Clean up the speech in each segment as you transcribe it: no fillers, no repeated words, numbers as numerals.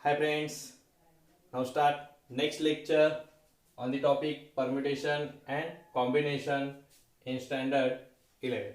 Hi friends, now start next lecture on the topic permutation and combination in standard 11.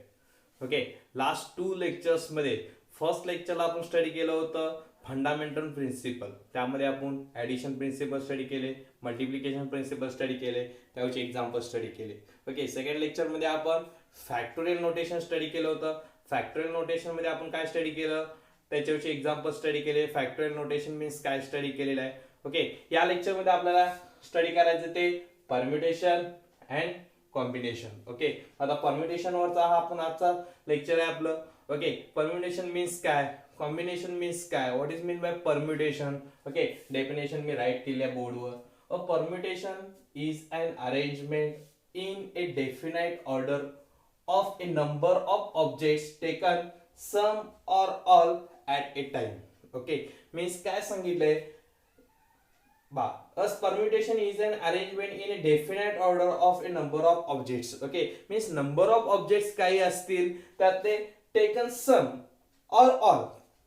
Okay, last to lectures मध्ये first लेक्चरला आपण study केलं होतं fundamental principal. त्यामध्ये आपण addition principal study केले, multiplication principal study केले, त्याचे example study केले. ओके, सेकंड लेक्चर मध्ये आपण फॅक्टोरियल नोटेशन स्टडी केलं होतं. फॅक्टोरियल नोटेशन मध्ये आपण काय स्टडी केलं, त्याच्याविषयी एक्झाम्पल स्टडी केले. फॅक्टोरियल नोटेशन मीन्स काय स्टडी केलेलं आहे. ओके, या लेक्चर मध्ये आपल्याला स्टडी करायचं ते परम्युटेशन अँड कॉम्बिनेशन. ओके, आता परम्युटेशन वरचा हा आपण आजचा लेक्चर आहे आपलं. ओके, परम्युटेशन मीन्स काय, कॉम्बिनेशन मीन्स काय, what is mean by permutation. Okay, definition मी राईट केल्या बोर्डवर. A permutation is an arrangement in a definite order of a number of objects taken some or all at a time. Okay, means काय सांगितलंय बा, a permutation is an arrangement in a definite order of a number of objects. Okay, means number of objects काही असतील त्यातले taken sum or all,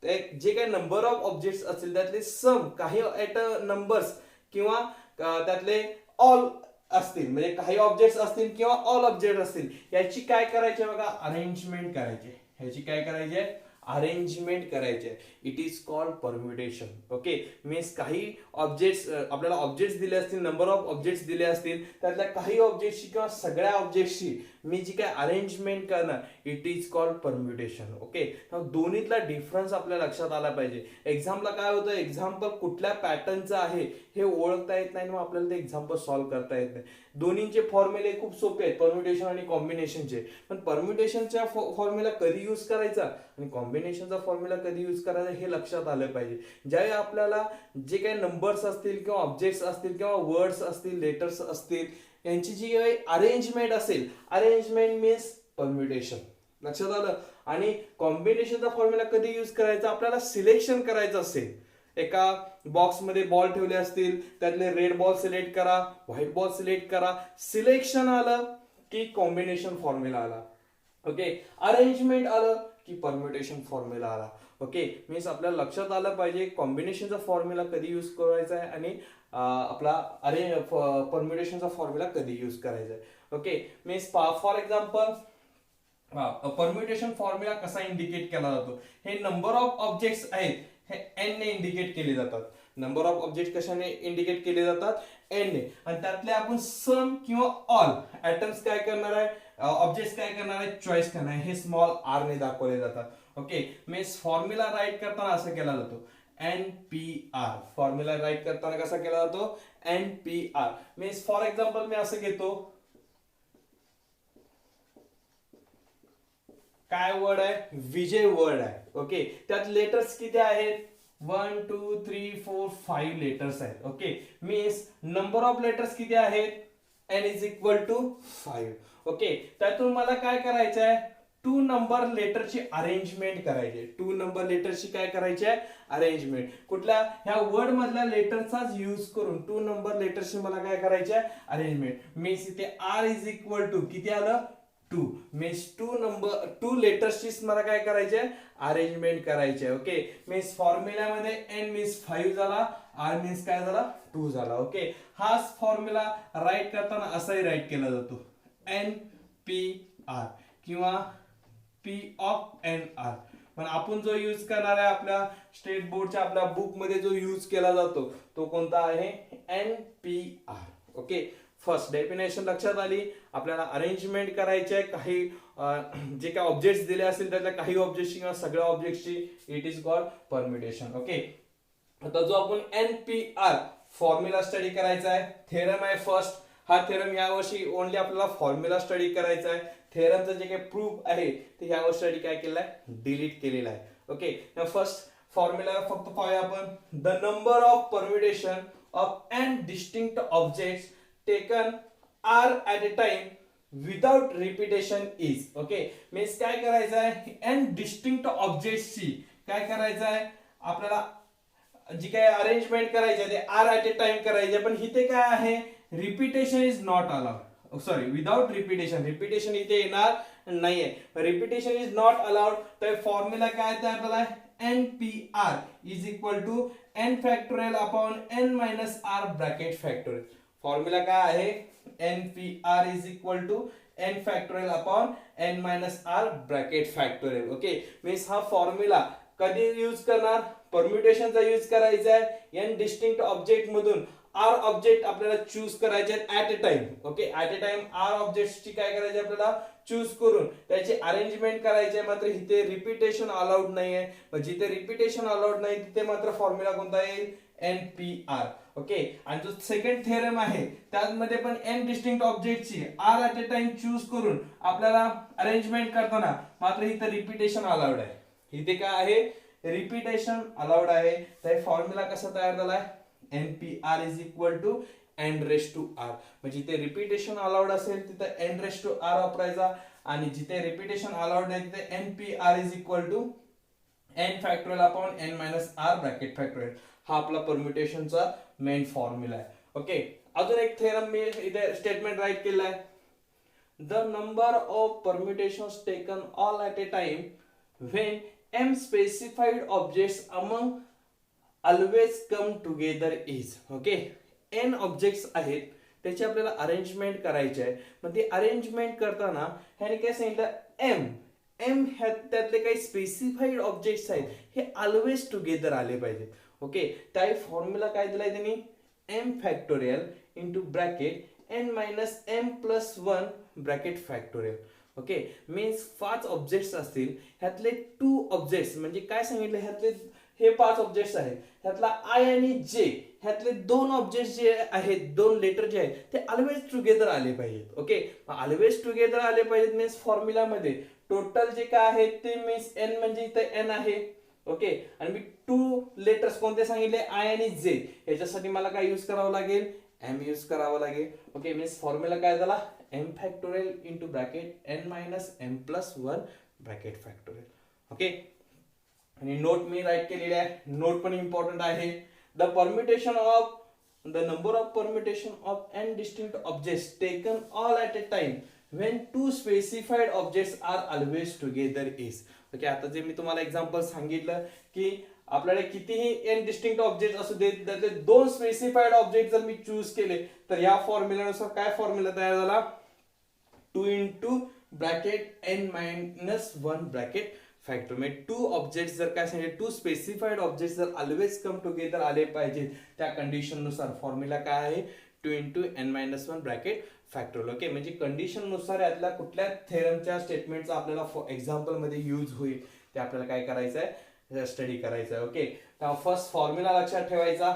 जे काही number of objects असतील त्यातले सम काही ऍट नंबर्स किंवा त्यातले ऑल असतील, म्हणजे काही ऑब्जेक्ट्स असतील किंवा ऑल ऑब्जेक्ट असतील, याची काय करायचे बघा, अरेंजमेंट करायचे. ह्याची काय करायचे, अरेंजमेंट करायचे. It is called permutation. Okay, means काही ऑब्जेक्ट्स आपल्याला ऑब्जेक्ट्स दिले असतील, नंबर ऑफ ऑब्जेक्ट्स दिले असतील, त्यातल्या काही ऑब्जेक्ट्सची किंवा सगळ्या ऑब्जेक्ट्सची मी जी काय अरेंजमेंट करणार, it is called permutation. Okay, दोन्हीतला डिफरन्स आपल्या लक्षात आला पाहिजे. एक्झाम्पलला काय होतं, एक्झाम्पल कुठल्या पॅटर्नचं आहे हे ओळखता येत नाही, मग आपल्याला ते एक्झाम्पल सॉल्व्ह करता येत नाही. दोन्हीचे फॉर्म्युले खूप सोपे आहेत, परम्युटेशन आणि कॉम्बिनेशनचे. पण परम्युटेशनच्या फॉर्म्युला कधी यूज करायचा आणि कॉम्बिनेशनचा फॉर्म्युला कधी यूज करायचा हे लक्षात आलं पाहिजे. ज्यावेळी आपल्याला जे काही नंबर्स असतील किंवा ऑब्जेक्ट्स असतील किंवा वर्ड्स असतील, लेटर्स असतील, यांची जी अरेंजमेंट असेल, अरेंजमेंट मीन्स परम्युटेशन. लक्षात आलं. आणि कॉम्बिनेशनचा फॉर्म्युला कधी यूज करायचा, आपल्याला सिलेक्शन करायचं असेल. एका बॉक्स मध्ये बॉल ठेवले असतील, त्यातले रेड बॉल सिलेक्ट करा, व्हाईट बॉल सिलेक्ट करा. सिलेक्शन आलं की कॉम्बिनेशन फॉर्म्युला आला. ओके, अरेंजमेंट आलं की परम्युटेशन फॉर्म्युला आला. ओके, मीन्स आपल्याला लक्षात आलं पाहिजे कॉम्बिनेशनचा फॉर्म्युला कधी यूज करायचा आहे आणि आपला परम्युटेशनचा फॉर्म्युला कधी यूज करायचा आहे. Okay, means for example permutation formula कसा इंडिकेट केला जातो, हे नंबर ऑफ ऑब्जेक्ट्स आहेत हे एन ने इंडिकेट केले जातात. नंबर ऑफ ऑब्जेक्ट कशाने इंडिकेट केले जातात, एन ने. आणि त्यातले आपण सम किंवा ऑल ऍटम्स काय करणार आहे, ऑब्जेक्ट्स काय करणार आहे, चॉईस करणार आहे. हे स्मॉल आर ने दाखवले जातात. ओके, मीन्स फॉर्म्युला राईट करताना असं केला जातो, NPR. फॉर्म्युला राईट करताना कसा केला जातो, NPR. मीन्स फॉर एक्झाम्पल मी असं घेतो, काय वर्ड आहे, विजय वर्ड आहे. ओके, त्यात लेटर्स किती आहेत, 1 2 3 4 5 लेटर्स आहेत. Okay, means number of letters किती आहेत, n is equal to 5. Okay, त्यातून मला काय करायचं आहे, 2 नंबर लेटरची अरेंजमेंट करायची. 2 नंबर लेटरची काय करायची आहे, अरेंजमेंट. कुठल्या ह्या वर्ड मधल्या लेटरचाच यूज करून 2 नंबर लेटरची मला काय करायची आहे, अरेंजमेंट. मीन्स इथे r इज इक्वल टू किती आलं, 2. मीन्स 2 लेटर्सची मला काय करायचे, अरेंजमेंट करायचे. ओके, मीन्स फॉर्म्युल्यामध्ये n मीन्स 5 झाला, r मीन्स काय झाला, 2 झाला. ओके, हाच फॉर्म्युला राईट करताना असाही राईट केला जातो, NPR किंवा P ऑफ NR. पण आपण जो यूज करणार आहे आपल्या स्टेट बोर्डच्या आपल्या बुक मध्ये जो यूज केला जातो तो कोणता आहे, NPR. ओके, फर्स्ट डेफिनेशन लक्षात आली. आपल्याला अरेंजमेंट करायचे आहे काही जे काही ऑब्जेक्ट्स दिले असतील त्यातल्या काही ऑब्जेक्ट्सची किंवा सगळ्या ऑब्जेक्ट्सची, it is called permutation. Okay, आता जो आपण NPR फॉर्म्युला स्टडी करायचा आहे, थेरम आहे फर्स्ट. हा थेरम यावर्षी ओनली आपल्याला फॉर्म्युला स्टडी करायचा आहे. थेरमचं जे काही प्रूफ आहे ते यावर स्टडी काय केलं आहे, डिलीट केलेला आहे. ओके, फर्स्ट फॉर्म्युला फक्त पाहूया आपण. The number of permutation of n distinct objects taken r at a time without repetition is. Okay, means काय करायचं आहे, एन डिस्टिंक्ट ऑब्जेक्ट्सची काय करायचं आहे, आपल्याला जी काय अरेंजमेंट करायची आहे ते आर ऍट ए टाइम करायचे. पण इथे काय आहे, repetition is not allowed. Sorry, without repetition. Repetition इथे येणार नाहीये. Repetition is not allowed. तर फॉर्म्युला काय आहे आपल्याला, NPR is equal to n factorial upon n minus r bracket factorial. Formula काय आहे? NPR is equal to n factorial upon n minus r bracket factorial. Okay, means हा formula कधी use करणार? परम्युटेशनचा use करायचा आहे. n डिस्टिंक्ट ऑब्जेक्ट मधून r object आपल्याला choose करायचे at a time. Okay, at a time r ऑब्जेक्टची काय करायचे आपल्याला? चूज करून त्याची अरेंजमेंट करायचे. मात्र इथे रिपीटेशन अलाउड नाही आहे. मग जिथे रिपीटेशन अलाउड नाही तिथे मात्र फॉर्म्युला कोणता येईल? NPR. ओके, आणि जो सेकंड थेरम आहे त्यामध्ये पण n डिस्टिंक्ट ऑब्जेक्टची r at a time choose करून आपल्याला अरेंजमेंट करताना मात्र इथे रिपीटेशन अलाउड आहे. इथे काय आहे? रिपीटेशन अलाउड आहे. तर फॉर्म्युला कसा तयार झालाय? NPR is equal to n raised to r. म्हणजे जिथे रिपीटेशन अलाउड असेल तिथे n raised to r वापरायचा आणि जिथे रिपीटेशन अलाउड नाही तिथे NPR is equal to n factorial upon n minus r bracket factorial. हा आपला परम्युटेशनचा मेन फॉर्म्युला आहे. ओके, अजून एक थेरम मी इथे स्टेटमेंट राईट केलं आहे. The number of permutations taken all at a time when m specified objects among always come together is. Okay, n objects आहेत त्याची आपल्याला अरेंजमेंट करायची आहे. मग ती अरेंजमेंट करताना ह्याने काय सांगितलं? m त्यातले काही स्पेसिफाईड ऑब्जेक्ट्स आहेत हे ऑलवेज टुगेदर आले पाहिजेत. ओके, त्या फॉर्म्युला काय दिलाय त्यांनी? m factorial into bracket n minus m plus 1 bracket factorial. Okay, means 5 objects असतील ह्यातले 2 ऑब्जेक्ट्स म्हणजे काय सांगितलं? ह्यातले हे 5 ऑब्जेक्ट्स आहेत ह्यातला I आणि J ह्यातले 2 ऑब्जेक्ट्स जे आहेत, 2 लेटर जे आहेत ते ऑलवेज टुगेदर आले पाहिजेत. ओके, ऑलवेज टुगेदर आले पाहिजेत मीन्स फॉर्म्युला मध्ये टोटल जे काय आहे ते मीन्स n म्हणजे इथे n आहे. ओके, आणि मी 2 लेटर्स कोणते सांगितले? I आणि J. याच्यासाठी मला काय यूज करावं लागेल? m यूज करावं लागेल. ओके, मीन्स फॉर्म्युला काय झाला? m factorial into bracket n minus m plus 1 bracket factorial. Okay, आणि नोट मी राईट केलेली आहे. नोट पण इम्पॉर्टंट आहे. The permutation of the number of permutation of n distinct objects taken all at a time when two specified objects are always together is. Okay, आता जे मी तुम्हाला example सांगितलं की आपल्याला कितीही n डिस्टिंक्ट ऑब्जेक्ट असू देत त्यातले 2 स्पेसिफाईड ऑब्जेक्ट जर मी चूज केले तर या फॉर्म्युलानुसार काय फॉर्म्युला तयार झाला? 2 into bracket n minus 1 bracket factor. म्हणजे 2 ऑब्जेक्ट जर काय सांगितले, 2 स्पेसिफाईड ऑब्जेक्ट जर ऑलवेज कम टुगेदर आले पाहिजे त्या कंडिशन नुसार फॉर्म्युला काय आहे? 2 into n minus 1 bracket factorial. Okay, म्हणजे कंडिशन नुसार यातल्या कुठल्या थेरमच्या स्टेटमेंटचा आपल्याला एक्झाम्पल मध्ये यूज होईल ते आपल्याला काय करायचं आहे? स्टडी करायचं आहे. ओके, तर फर्स्ट फॉर्म्युला लक्षात ठेवायचा.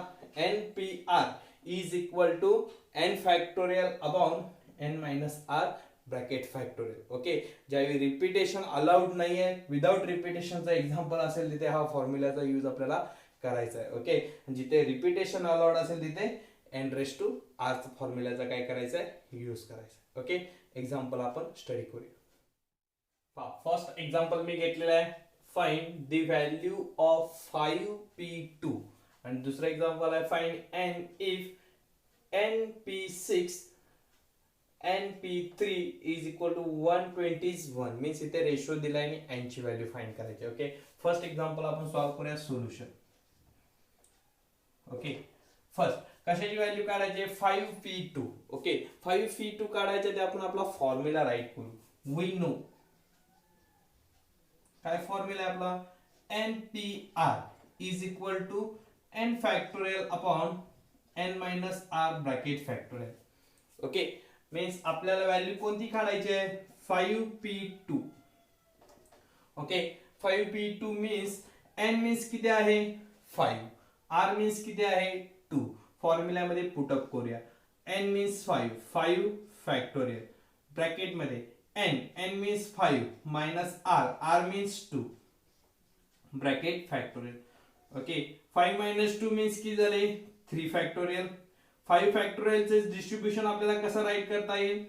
NPR is equal to n factorial upon n minus r bracket factorial. Okay, ज्यावेळी रिपीटेशन अलाउड नाहीये, विदाउट रिपीटेशनचा एक्झाम्पल असेल तिथे हा फॉर्म्युलाचा यूज आपल्याला करायचा आहे. ओके, जिथे रिपीटेशन अलाउड असेल तिथे n रेस टू r फॉर्म्युलाचा काय करायचा आहे? यूज करायचा. ओके, एक्झाम्पल आपण स्टडी करूया. फर्स्ट एक्झाम्पल मी घेतलेलं आहे. Find the value of 5p2 आणि दुसरं एक्झाम्पल आहे find n if np6 np3 is equal to 121. Means इथे रेशो दिलाय आणि n ची व्हॅल्यू फाइंड करायची. ओके, फर्स्ट एक्झाम्पल आपण सॉल्व्ह करूया. सोल्युशन. ओके, फर्स्ट कशाची व्हॅल्यू काढायची? 5p2. ओके, 5p2 काढायचे ते आपण आपला फॉर्म्युला राईट करू. वी नो काय फॉर्म्युला आहे आपला? NPR is equal to n factorial upon n minus r bracket factorial. Okay, means आपल्याला व्हॅल्यू कोणती काढायची आहे? 5p2. Okay, 5p2 means n means किती आहे? 5. r मीन्स किती आहे? 2. फॉर्म्युल्यामध्ये पुटअप करूया. n मीन्स 5 फॅक्टोरियल ब्रॅकेट मध्ये n means 5 minus r means 2 bracket factorial. Okay, 5 minus 2 means किती झाले? 3 फॅक्टोरियल. 5 फॅक्टोरियलचे डिस्ट्रीब्युशन आपल्याला कसं राईट करता येईल?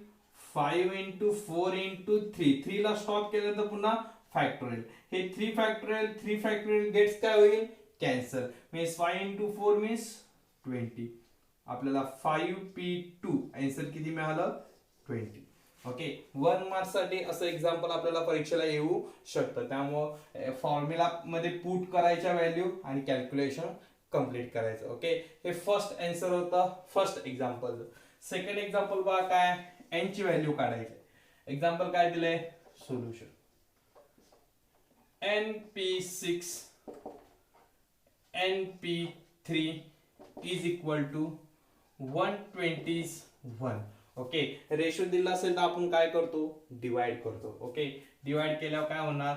5 इंटू 4 इंटू 3. 3 ला स्टॉप केलं तर पुन्हा फॅक्टोरियल. हे 3 फॅक्टोरियल गेट्स काय होईल? कॅन्सल. Means 5 into 4 means 20. आपल्याला 5p2 आन्सर किती मिळालं? 20. ओके 1 मार्क्स साठी असं एक्झाम्पल आपल्याला परीक्षेला येऊ शकतं. त्यामुळं फॉर्म्युला मध्ये पुट करायच्या व्हॅल्यू आणि कॅल्क्युलेशन कम्प्लीट करायचं. ओके हे फर्स्ट आन्सर होतं फर्स्ट एक्झाम्पल. सेकंड एक्झाम्पल बघा काय एन ची व्हॅल्यू काढायची. एक्झाम्पल काय दिलंय solution np6 np3 is equal to 121. Okay ratio दिला असेल तर आपण काय करतो डिवाइड करतो. ओके डिवाइड केल्यावर काय होणार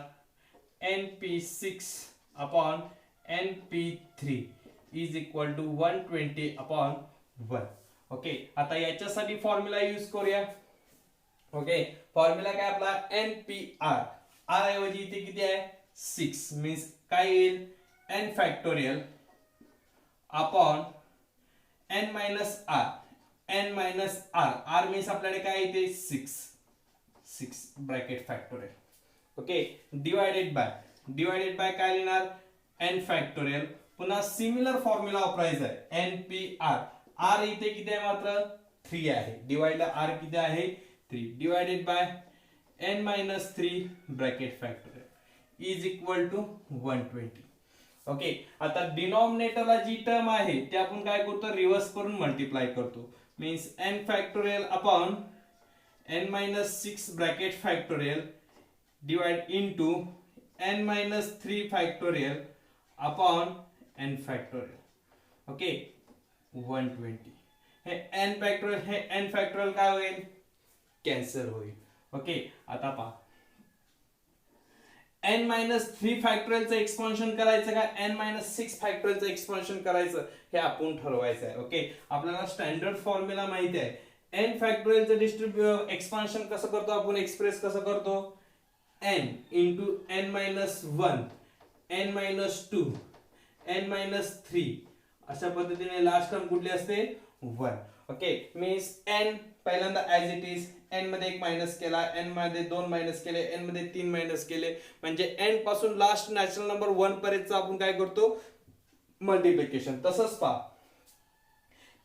np6 upon np3 is equal to 120 upon 1. Okay आता याच्यासाठी फॉर्म्युला यूज करूया. ओके फॉर्म्युला काय आपला npr r ऐवजी इथे किती आहे 6 मीन्स काय येईल n factorial upon n minus r n minus r r means आपल्याकडे काय येते 6 bracket factorial. Okay divided by काय लिहिणार n फॅक्टोरियल. पुन्हा सिमिलर फॉर्म्युला वापरायचा आहे npr r इथे किती आहे मात्र 3 आहे. डिवाइडला r किती आहे 3 divided by n minus 3 bracket factorial is equal to 120. Okay आता डिनॉमिनेटरला जी टर्म आहे ते आपण काय करतो रिव्हर्स करून मल्टिप्लाय करतो. Means n factorial upon n minus 6 bracket factorial divide into n minus 3 factorial upon n factorial. Okay 120 हे n फॅक्टोरियल काय होईल कॅन्सल होईल. ओके आता पहा n मायनस 3 फॅक्टोरियलचं एक्सपान्शन करायचं का n मायनस 6 फॅक्टोरियलचं एक्सपान्शन करायचं हे आपण ठरवायचं आहे. ओके आपल्याला स्टँडर्ड फॉर्म्युला माहिती आहे n फॅक्टोरियलचं एक्सपान्शन कसं करतो आपण एक्सप्रेस कसं करतो n into n minus 1 n minus 2 n minus 3 अशा पद्धतीने लास्ट टर्म कुठली असते 1. ओके मीन्स n पहिल्यांदा ऍज इट इज n मध्ये 1 मायनस केला n मध्ये 2 मायनस केले n मध्ये 3 मायनस केले म्हणजे n पासून लास्ट नॅचरल नंबर 1 पर्यंत आपण काय करतो मल्टिप्लिकेशन. तसंच पहा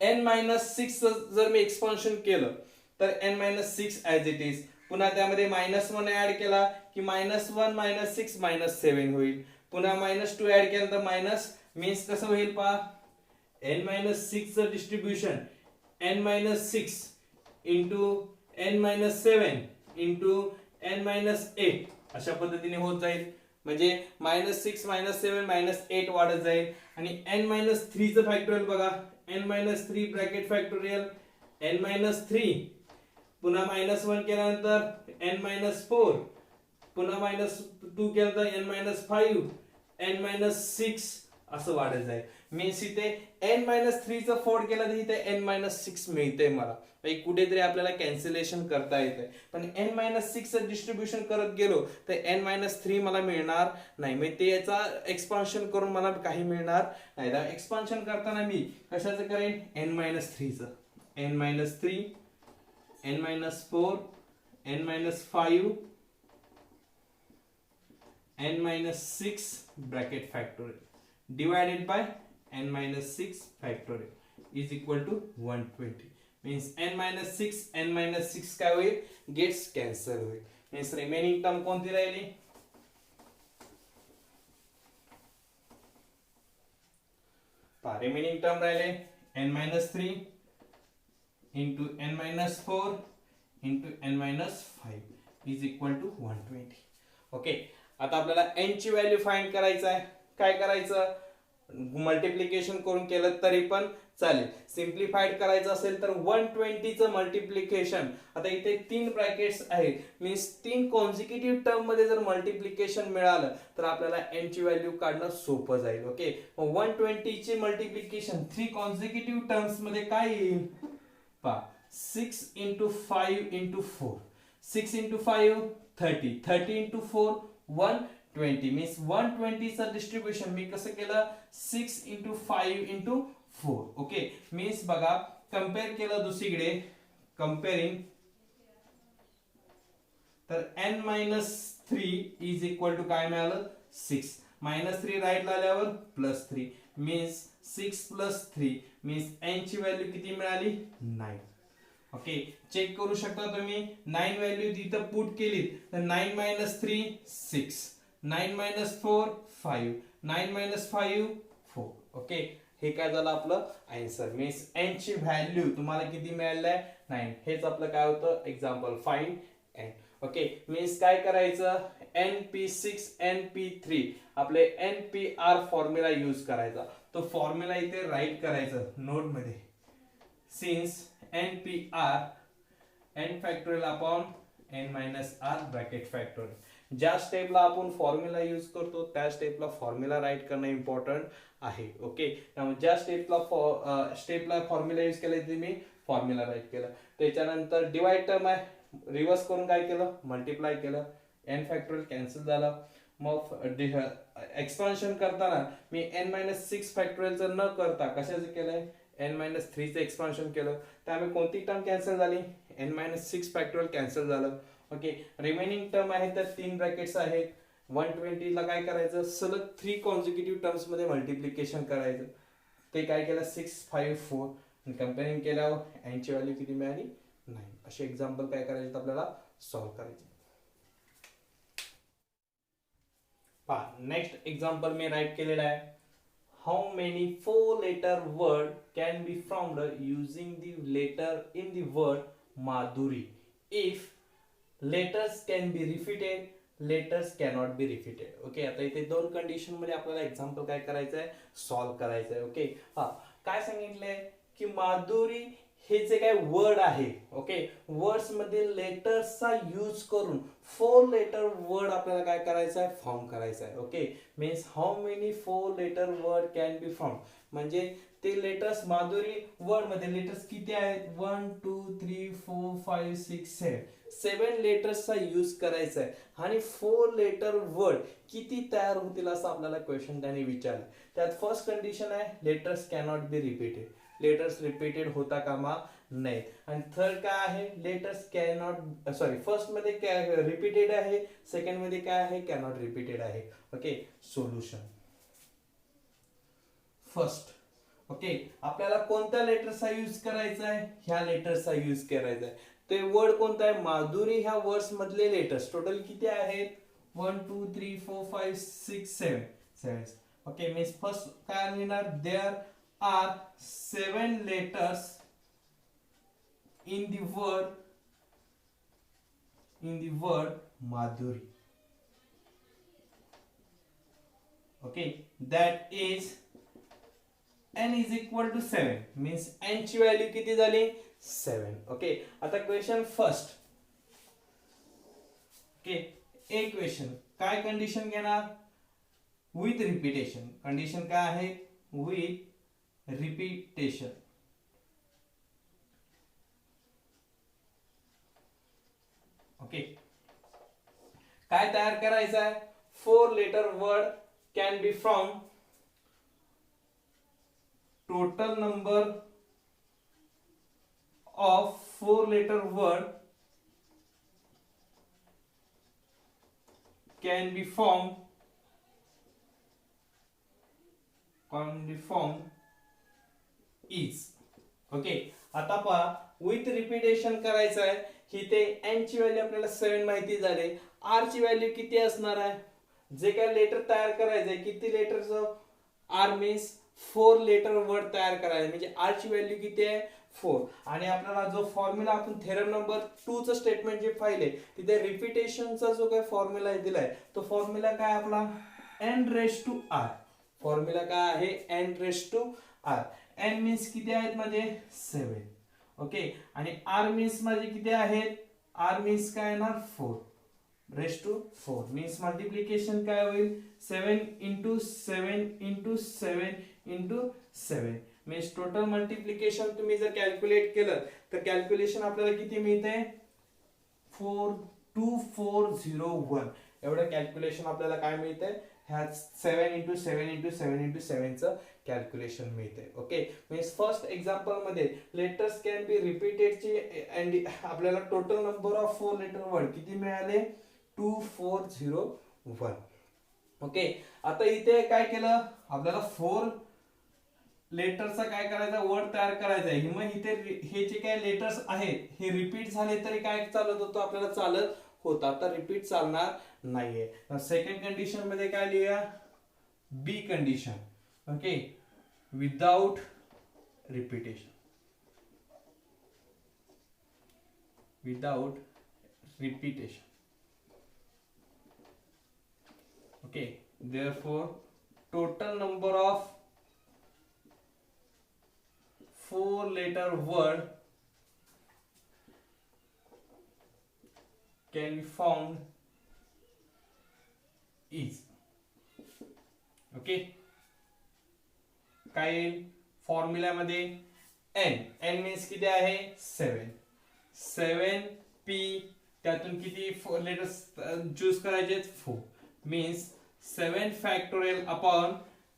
n मायनस 6 जर मी एक्सपान्शन केलं तर n minus 6 as it is पुन्हा त्यामध्ये -1 ऍड केला की -1 -6 -7 होईल. पुन्हा -2 ऍड केलं तर मायनस मीन्स कसं होईल पहा n मायनस 6 चं distribution n minus 6 into n minus 7 into n minus 8 अशा पद्धतीने होत जाईल. म्हणजे -6 -7 -8 वाढत जाईल. आणि n मायनस 3 चं फॅक्टोरियल बघा n minus 3 bracket factorial n minus 3 पुन्हा -1 केल्यानंतर n मायनस 4 पुन्हा -2 केल्यानंतर n मायनस 5 n मायनस 6 असं वाढत जाईल. मीन्स इथे n मायनस 3 चं फोड केला तर इथे n मायनस 6 मिळते मला. कुठेतरी आपल्याला कॅन्सलेशन करता येते पण n मायनस 6 चं डिस्ट्रीब्युशन करत गेलो तर n मायनस 3 मला मिळणार नाही. म्हणजे ते याचा एक्सपान्शन करून मला काही मिळणार नाही. तर एक्सपान्शन करताना मी कशाचं करेन n मायनस 3 चं n minus 3 n minus 4 n minus 5 n minus 6 bracket factorial divided by n minus 6 factorial is equal to 120. Means n minus 6 n minus 6 काय होईल गेट्स कॅन्सल होईल. मीन्स रिमेनिंग टर्म कोणती राहिली पहा रिमेनिंग टर्म राहिले n minus 3 into n minus 4 into n minus 5 is equal to 120. Okay आता आपल्याला n ची व्हॅल्यू फाइंड करायचं आहे. काय करायचं मल्टिप्लिकेशन करून केलं तरी पण चालेल. सिम्प्लिफाइड करायचं असेल तर 120 चं मल्टिप्लिकेशन आता इथे 3 ब्रॅकेट्स आहेत मीन्स 3 कॉन्सिक्युटिव्ह टर्म मध्ये जर मल्टिप्लिकेशन मिळालं तर आपल्याला n ची व्हॅल्यू काढणं सोपं जाईल. ओके 120 चे मल्टिप्लिकेशन 3 कॉन्सिक्युटिव्ह टर्म्स मध्ये काय येईल पहा 6 into 5 into 4 6 into 5 30 30 into 4 120 means 120 चं डिस्ट्रीब्युशन मी कसं केलं 6 इंटू 5 इंटू 4. ओके मीन्स बघा कंपेअर केलं दुसरीकडे कंपेअरिंग तर n minus 3 is equal to काय मिळालं 6 -3 राईटला आल्यावर +3 मीन्स 6 + 3 मीन्स n ची व्हॅल्यू किती मिळाली 9. ओके, चेक करू शकता तुम्ही 9 व्हॅल्यू तिथं पुट केली तर 9 मायनस 3 6, 9 मायनस 4 5, 9 मायनस 5 4. ओके, हे काय झालं आपलं आन्सर. मीन्स n ची व्हॅल्यू तुम्हाला किती मिळाली आहे 9. हेच आपलं काय होतं example find n. Okay, means काय करायचं np6 np3 आपले npr फॉर्म्युला यूज करायचा. तो फॉर्म्युला इथे राईट करायचं नोट मध्ये. Since npr n factorial upon n minus r bracket factorial. ज्या स्टेपला आपण फॉर्म्युला यूज करतो त्या स्टेपला फॉर्म्युला राईट करणं इम्पॉर्टंट आहे. ओके, त्यामुळे ज्या स्टेपला फॉर्म्युला यूज केला ते मी फॉर्म्युला राईट केला. त्याच्यानंतर डिवाइड टर्म आहे, रिव्हर्स करून काय केलं मल्टिप्लाय केलं, n फॅक्टोरियल कॅन्सल झालं. मग एक्सपान्शन करताना मी n-6 फॅक्टोरियलचं न करता कशाचं केलंय n-3 चं एक्सपान्शन केलं. त्यामुळे कोणती टर्म कॅन्सल झाली n-6 फॅक्टोरियल कॅन्सल झालं. ओके, रिमेनिंग टर्म आहे तर 3 ब्रॅकेट्स आहेत. 120 ला काय करायचं सलग 3 कॉन्सिक्युटिव्ह टर्म्स मध्ये मल्टिप्लिकेशन करायचं. ते काय केलं 6 5 4 आणि कंपेअरिंग केल्यावर n ची व्हॅल्यू किती मिळाली 9. असे एक्झाम्पल काय करायचे आपल्याला सॉल्व्ह करायचे. पहा नेक्स्ट एक्झाम्पल मी राईट केलेला आहे. How many 4 letter word can be formed using the letter in the word Madhuri if letters can be repeated, letters cannot be repeated. Okay, आता इथे दोन कंडिशन मध्ये आपल्याला एक्झाम्पल काय करायचं आहे सॉल्व्ह करायचं आहे. ओके, हा काय सांगितलंय की माधुरी हे जे काय वर्ड आहे, ओके, वर्ड्स मध्ये लेटर्सचा यूज करून 4 लेटर वर्ड आपल्याला काय करायचं आहे फॉर्म करायचं आहे. Okay, means how many 4 letter word can be form, म्हणजे ते लेटर्स माधुरी वर्ड मध्ये लेटर्स किती आहेत 1 2 3 4 5 6 7 लेटर्सचा यूज करायचा आहे आणि 4 लेटर वर्ड किती तयार होतील असं आपल्याला क्वेश्चन त्यांनी विचारलं. त्यात फर्स्ट कंडिशन आहे letters cannot be repeated, letters repeated होता कामा नाही. आणि थर्ड काय आहे लेटर्स कॅनॉट फर्स्ट मध्ये रिपीटेड आहे, सेकंड मध्ये काय आहे कॅनॉट रिपीटेड आहे. Okay, solution first. ओके, आपल्याला कोणत्या लेटरचा यूज करायचा आहे ह्या लेटरचा यूज करायचा आहे. ते वर्ड कोणता आहे माधुरी, ह्या वर्ड्स मधले लेटर्स टोटल किती आहेत 1 2 3 4 5 6 7. ओके, मीन्स फर्स्ट काय लिहिणार there R 7 letters in the word Madhuri. Okay, that is n is equal to 7. means n ची व्हॅल्यू किती झाली 7. ओके, आता क्वेश्चन फर्स्ट. ओके, एक क्वेश्चन काय कंडिशन घेणार विथ रिपीटेशन. कंडिशन काय आहे विथ रिपीटेशन. ओके, काय तयार करायचं आहे 4 letter word can be from total number of 4 letter word can be formed is. Okay, आता पहा विथ रिपीटेशन करायचं आहे. इथे n ची व्हॅल्यू आपल्याला 7 माहिती झाली, r ची व्हॅल्यू किती असणार आहे, जे काय लेटर तयार करायचंय किती लेटरचं r मीन्स 4 लेटर वर्ड तयार करायचे, म्हणजे r ची व्हॅल्यू किती आहे 4. आणि आपल्याला जो फॉर्म्युला आपण थेरम नंबर 2 चं स्टेटमेंट जे पाहिले तिथे रिपीटेशनचा जो काय फॉर्म्युला दिलाय तो फॉर्म्युला काय आपला n raise to r. Formula काय आहे n raise to r. n means किती आहेत म्हणजे 7. ओके, आणि r मीन्स म्हणजे किती आहेत r मीन्स काय येणार 4 रेस टू 4. मीन्स मल्टिप्लिकेशन काय होईल 7 into 7 into 7 into 7. Means total multiplication तुम्ही जर कॅल्क्युलेट केलं तर कॅल्क्युलेशन आपल्याला किती मिळते 42401 एवढं कॅल्क्युलेशन आपल्याला काय मिळते ह्या 7 into 7 into 7 into 7 चं कॅल्क्युलेशन मिळते. ओके, मीन्स फर्स्ट एक्झाम्पल मध्ये लेटर्स कॅन बी रिपीटेड ची अँड आपल्याला total number of 4 letter word किती मिळाले 2401. ओके, आता इथे काय केलं आपल्याला 4 लेटरचा काय करायचा, वर्ड तयार करायचा आहे. मग इथे हे जे काय लेटर्स आहेत हे रिपीट झाले तरी काय चालत होतं, आपल्याला चालत होतं. आता रिपीट चालणार नाहीये. सेकंड कंडिशन मध्ये काय लिहूया, B condition. Okay, without repetition, without repetition. Okay, therefore total number of 4 letter word can be found is, okay, काय येईल फॉर्म्युला मध्ये n मीन्स किती आहे 7 p, त्यातून किती लेटर्स चूज करायचे 4 means 7 factorial upon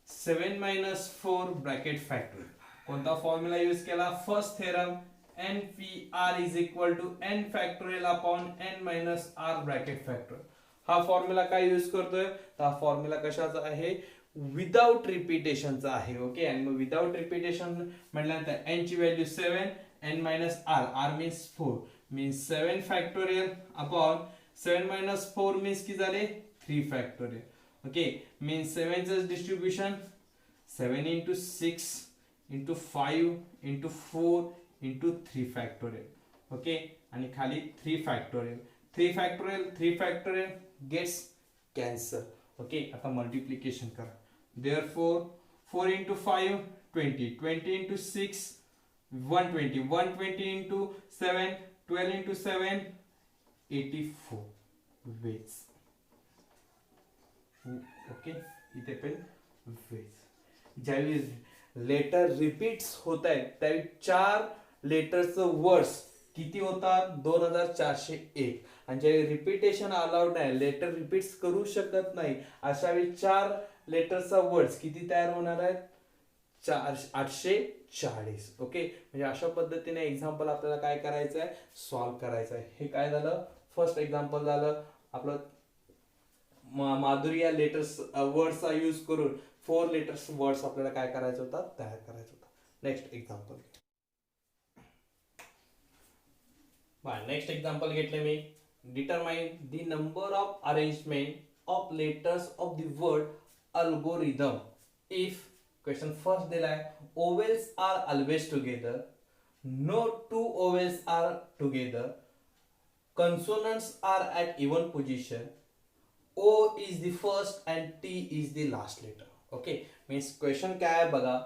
7 minus 4 bracket factorial. कोणता formula use केला, first theorem, npr is equal to n factorial upon n minus r bracket factorial. हा फॉर्म्युला काय यूज करतोय, हा फॉर्म्युला कशाचा आहे, विदाउट रिपीटेशनचा आहे. ओके, आणि मग विदाउट रिपीटेशन म्हटल्यानंतर n ची value 7, n minus r means 4 means 7 factorial upon 7 minus 4 means किती झाले 3 फॅक्टोरियल. ओके, मीन्स 7 च distribution 7 into 6 into 5 into 4 into 3 factorial. Okay, आणि खाली 3 factorial, 3 factorial gets cancel. Okay, आता मल्टिप्लिकेशन करा. Therefore 4 into 5 20, 20 into 6 120, 120 into 7 12 into 7 84 veg. Okay, इथे पण veg. ज्यावेळी लेटर रिपीट्स होत आहेत त्यावेळी 4 लेटरचं वर्ड्स किती होतात 2401, आणि ज्यावेळी रिपीटेशन अलाउड नाही, लेटर रिपीट्स करू शकत नाही, अशा वेळी 4 लेटरचा वर्ड्स किती तयार होणार आहेत 840. ओके, म्हणजे अशा पद्धतीने एक्झाम्पल आपल्याला काय करायचं आहे, सॉल्व्ह करायचं आहे. हे काय झालं, फर्स्ट एक्झाम्पल झालं आपलं. माधुरी या लेटर्स वर्ड्सचा यूज करून 4 लेटर्स वर्ड्स आपल्याला काय करायचं होता, तयार करायचं होता. नेक्स्ट एक्झाम्पल, नेक्स्ट एक्झाम्पल घेतले मी. Determine the number of arrangement of letters of the word algorithm if, question first दिलाय, vowels are always together, no 2 vowels are together, consonants are at even position, O is the first and T is the last letter. Okay, means question काय आहे बघा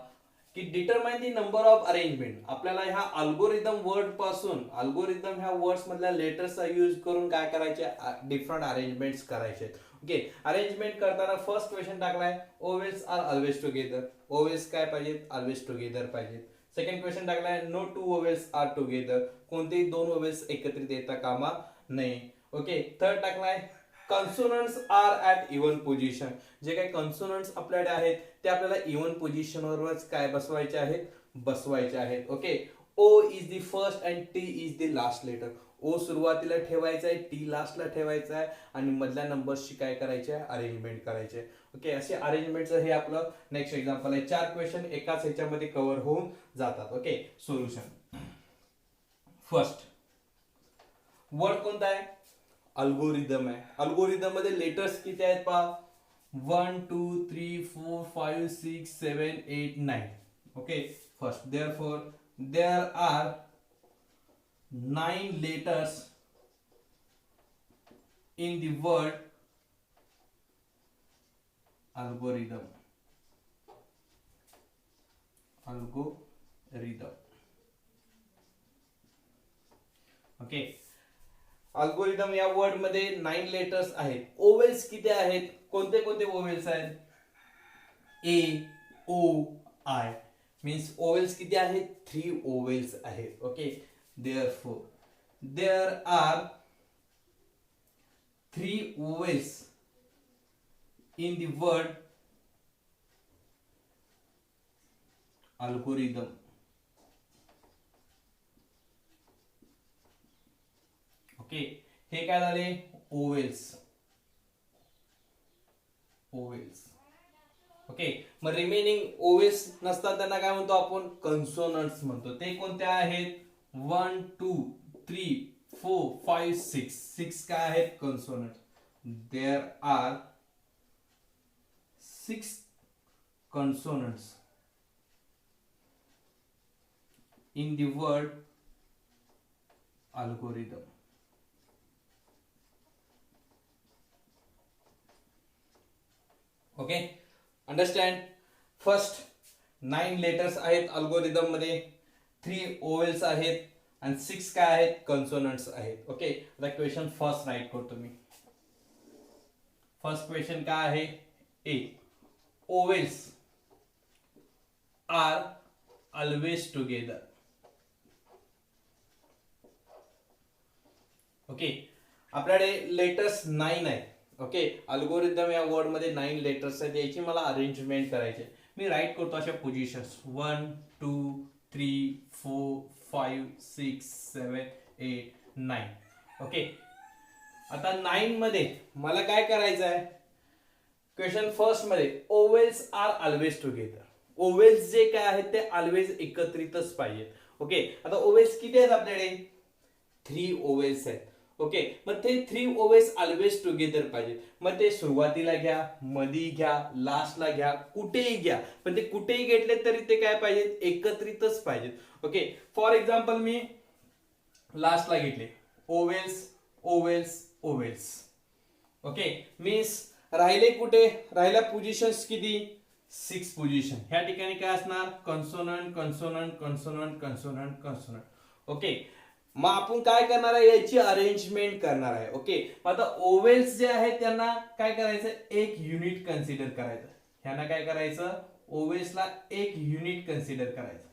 की determine the number of arrangement. आपल्याला ह्या algorithm word पासून, algorithm ह्या words मधल्या लेटर्सचा यूज करून काय करायचे, डिफरंट अरेंजमेंट्स करायचे. ओके, अरेंजमेंट करताना फर्स्ट क्वेश्चन टाकलाय vowels are always together, vowels काय पाहिजेत, ऑलवेज टुगेदर पाहिजेत. सेकंड क्वेश्चन टाकलाय नो 2 ओवेल्स आर टुगेदर, कोणतेही 2 ओवेल्स एकत्रित येता कामा नाही. ओके, थर्ड टाकलाय कॉन्सोनंट्स आर ॲट इव्हन पोझिशन, जे काही कॉन्सोनंट्स आपल्याकडे आहेत ते आपल्याला इव्हन पोझिशनवरच काय बसवायचे आहेत, बसवायचे आहेत. Okay, O is the first and T is the last letter, O सुरुवातीला ठेवायचा आहे, टी लास्टला ठेवायचा आहे, आणि मधल्या नंबर्सची काय करायचे आहे, अरेंजमेंट करायचे. ओके, असे अरेंजमेंटचं हे आपलं नेक्स्ट एक्झाम्पल आहे. 4 क्वेश्चन एकाच ह्याच्यामध्ये कव्हर होऊन जातात. Okay, solution. फर्स्ट वर्ड कोणता आहे, अल्गोरिदम आहे. अल्गोरिदम मध्ये लेटर्स किती आहेत पहा, 1 2 3 4 5 6 7 8 9. Okay, first therefore there are 9 letters in the word algorithm. Okay, algorithm या वर्ड मध्ये 9 लेटर्स आहेत. ओवेल्स किती आहेत, कोणते कोणते ओवेल्स आहेत, ए ओ आय, मीन्स ओवेल्स किती आहेत 3 ओवेल्स आहेत. Okay, therefore there are 3 vowels in the word algorithm. Okay, हे काय झाले ओवेल्स. ओके, मग रिमेनिंग ओवेल्स नसतात त्यांना काय म्हणतो आपण, कन्सोनंट्स म्हणतो. ते कोणत्या आहेत, 1 2 3 4 5 6, 6 काय आहेत, consonants. There are 6 consonants in the word algorithm. Okay, understand. First 9 letters आहेत अल्गोरिदम मध्ये, 3 ओवेल्स आहेत आणि 6 काय आहेत, कन्सोनंट्स आहेत. ओके, आता क्वेश्चन फर्स्ट राईट करतो मी. फर्स्ट क्वेश्चन काय आहे, A, vowels are always together. Okay, आपल्याकडे लेटर्स 9 आहेत. ओके, अल्गोरिदम या वर्ड मध्ये 9 लेटर्स आहेत, याची मला अरेंजमेंट करायची. मी राईट करतो अशा पोझिशन्स 1 2 3 4 5 6 7 8 9. ओके, आता 9 मध्ये मला काय करायचं आहे, क्वेश्चन फर्स्ट मध्ये vowels are always together. Vowels जे काय आहेत ते ऑलवेज एकत्रितच पाहिजेत. ओके, आता ओवेल्स किती आहेत आपल्याकडे, 3 ओवेल्स आहेत. ओके, मग ते 3 ओवेल्स ऑलवेज टुगेदर पाहिजेत. मग ते सुरुवातीला घ्या, मधी घ्या, लास्टला घ्या, कुठेही घ्या, पण ते कुठेही घेतले तरी ते काय पाहिजेत, एकत्रितच पाहिजेत. ओके, फॉर एक्झाम्पल मी लास्टला घेतले vowels vowels vowels. Okay, means राहिले कुठे, राहिल्या पोझिशन्स किती, 6 पोझिशन. ह्या ठिकाणी काय असणार, कन्सोनंट कन्सोनंट कन्सोनंट कन्सोनंट कन्सोनंट. ओके, मग आपण काय करणार आहे, याची अरेंजमेंट करणार आहे. ओके, आता ओवेल्स जे आहेत त्यांना काय करायचं, एक युनिट कन्सिडर करायचं. ह्यांना काय करायचं, ओवेल्सला एक युनिट कन्सिडर करायचं.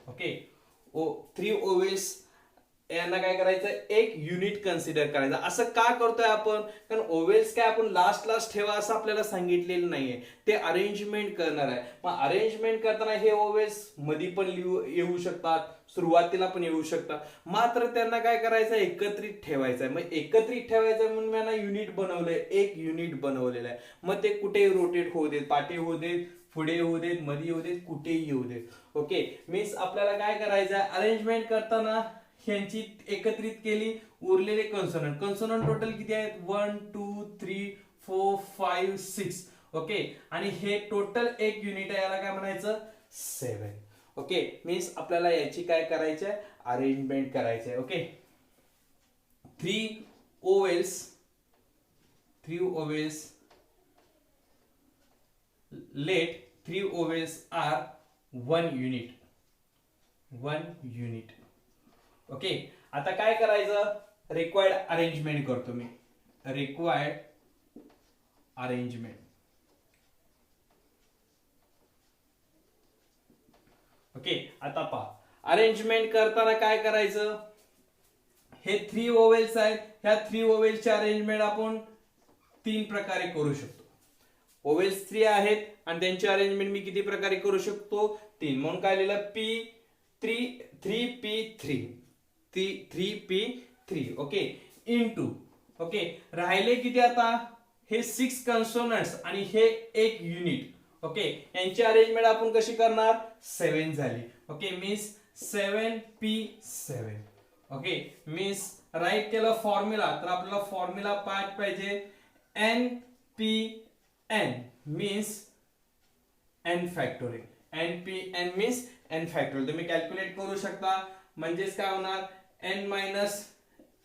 ओके, 3 ओवेल्स यांना काय करायचं, एक युनिट कन्सिडर करायचं. असं का करतोय आपण, कारण ओवेल्स काय आपण लास्ट ठेवा असं आपल्याला सांगितलेलं नाहीये, ते अरेंजमेंट करणार आहे. मग अरेंजमेंट करताना हे ओवेल्स मध्ये पण येऊ शकतात, सुरुवातीला पण येऊ शकतात, मात्र त्यांना काय करायचं, एकत्रित ठेवायचं आहे. मग एकत्रित ठेवायचं म्हणून मी युनिट बनवलंय, एक युनिट बनवलेलं आहे. मग ते कुठेही रोटेट होऊ देत, पाठी होऊ देत, पुढे होऊ देत, मध्ये होऊ देत, कुठेही येऊ देत. ओके, मीन्स आपल्याला काय करायचं आहे, अरेंजमेंट करताना ह्यांची एकत्रित केली, उरलेले कन्सोनंट. कन्सोनंट टोटल किती आहेत, 1 2 3 4 5 6. ओके, आणि हे टोटल एक युनिट आहे, याला काय म्हणायचं, 7. ओके, मीन्स आपल्याला याची काय करायची आहे, अरेंजमेंट करायची आहे. Okay, 3 vowels let 3 ovels are 1 unit. Okay, आता काय करायचं, रिक्वायर्ड अरेंजमेंट करतो मी. Required arrangement. ओके, आता पहा, अरेंजमेंट करताना काय करायचं, हे 3 ओवेल्स आहेत, ह्या 3 ओवेल्सची अरेंजमेंट आपण 3 प्रकारे करू शकतो. ओवेल्स 3 आहेत आणि त्यांची अरेंजमेंट मी किती प्रकारे करू शकतो, 3. म्हणून काय लिहिलं, P3P3. Okay, into. ओके, राहिले किती आता, हे 6 कन्सोनंट्स आणि हे एक युनिट. ओके, यांची अरेंजमेंट आपण कशी करणार, 7 झाली. Okay, means 7P7. Okay, means write केलं फॉर्म्युला, तर आपल्याला फॉर्म्युला पाठ पाहिजे, NPN means n factorial. NPN means n factorial. तुम्ही कॅल्क्युलेट करू शकता, म्हणजेच काय होणार, n मायनस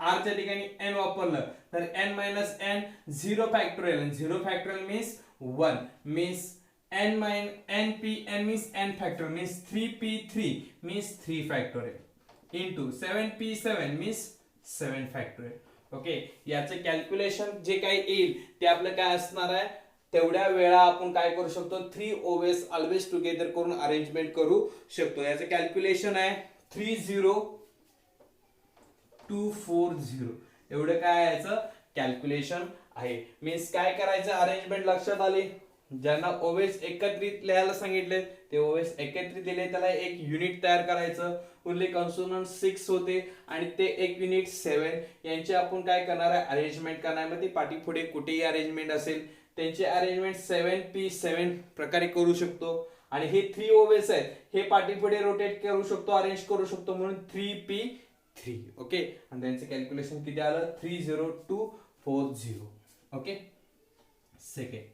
r च्या ठिकाणी n वापरलं तर n minus n 0 factorial. 0 factorial means 1, means NPN means n factorial, means 3P3 means 3 factorial into 7P7 means 7 factorial. Okay, याचे कॅल्क्युलेशन जे काही येईल ते आपलं काय असणार आहे, तेवढ्या वेळा आपण काय करू शकतो, 3 ओवेल्स ऑलवेज टुगेदर करून अरेंजमेंट करू शकतो. याचं कॅल्क्युलेशन आहे 30240. एवढं काय याचं कॅल्क्युलेशन आहे. मीन्स काय करायचं, अरेंजमेंट लक्षात आली, ज्यांना ओवेल्स एकत्रित लिहायला सांगितले ते ओवेल्स एकत्रित दिले, त्याला एक युनिट तयार करायचं. उरले कन्सोनंट 6 होते आणि ते एक युनिट 7. यांचे आपण काय करणार आहे, अरेंजमेंट करणार. मध्ये पाठी पुढे कुठेही अरेंजमेंट असेल त्यांची अरेंजमेंट 7p7 प्रकारे करू शकतो. आणि हे 3 ओवेल्स आहेत, हे पाठीपुढे रोटेट करू शकतो, अरेंज करू शकतो, म्हणून 3p3. ओके, आणि त्यांचं कॅल्क्युलेशन किती आलं 30240. ओके. सेकंड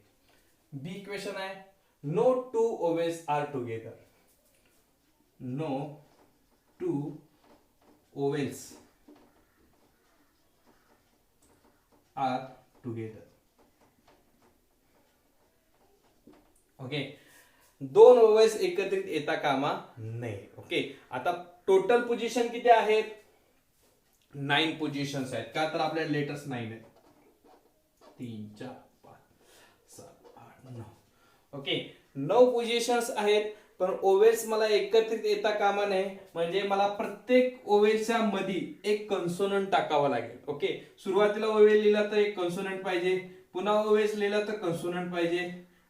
बी क्वेश्चन आहे, no two vowels are together. No two vowels are together. Okay, दोन ओवेल्स एकत्रित येता कामा नये. ओके, आता टोटल पोझिशन किती आहेत 9 पोझिशन्स आहेत. का तर आपल्याला लेटर्स 9 आहेत. 3 4 5 7 8 9. ओके, 9 पोझिशन्स आहेत, पण ओवेल्स मला एकत्रित येता कामा नये, म्हणजे मला प्रत्येक ओवेलच्या मध्ये एक कन्सोनंट टाकावा लागेल. ओके, सुरुवातीला ओवेल लिहिला तर एक कन्सोनंट पाहिजे, पुन्हा ओवेल्स लिहिला तर कन्सोनंट पाहिजे,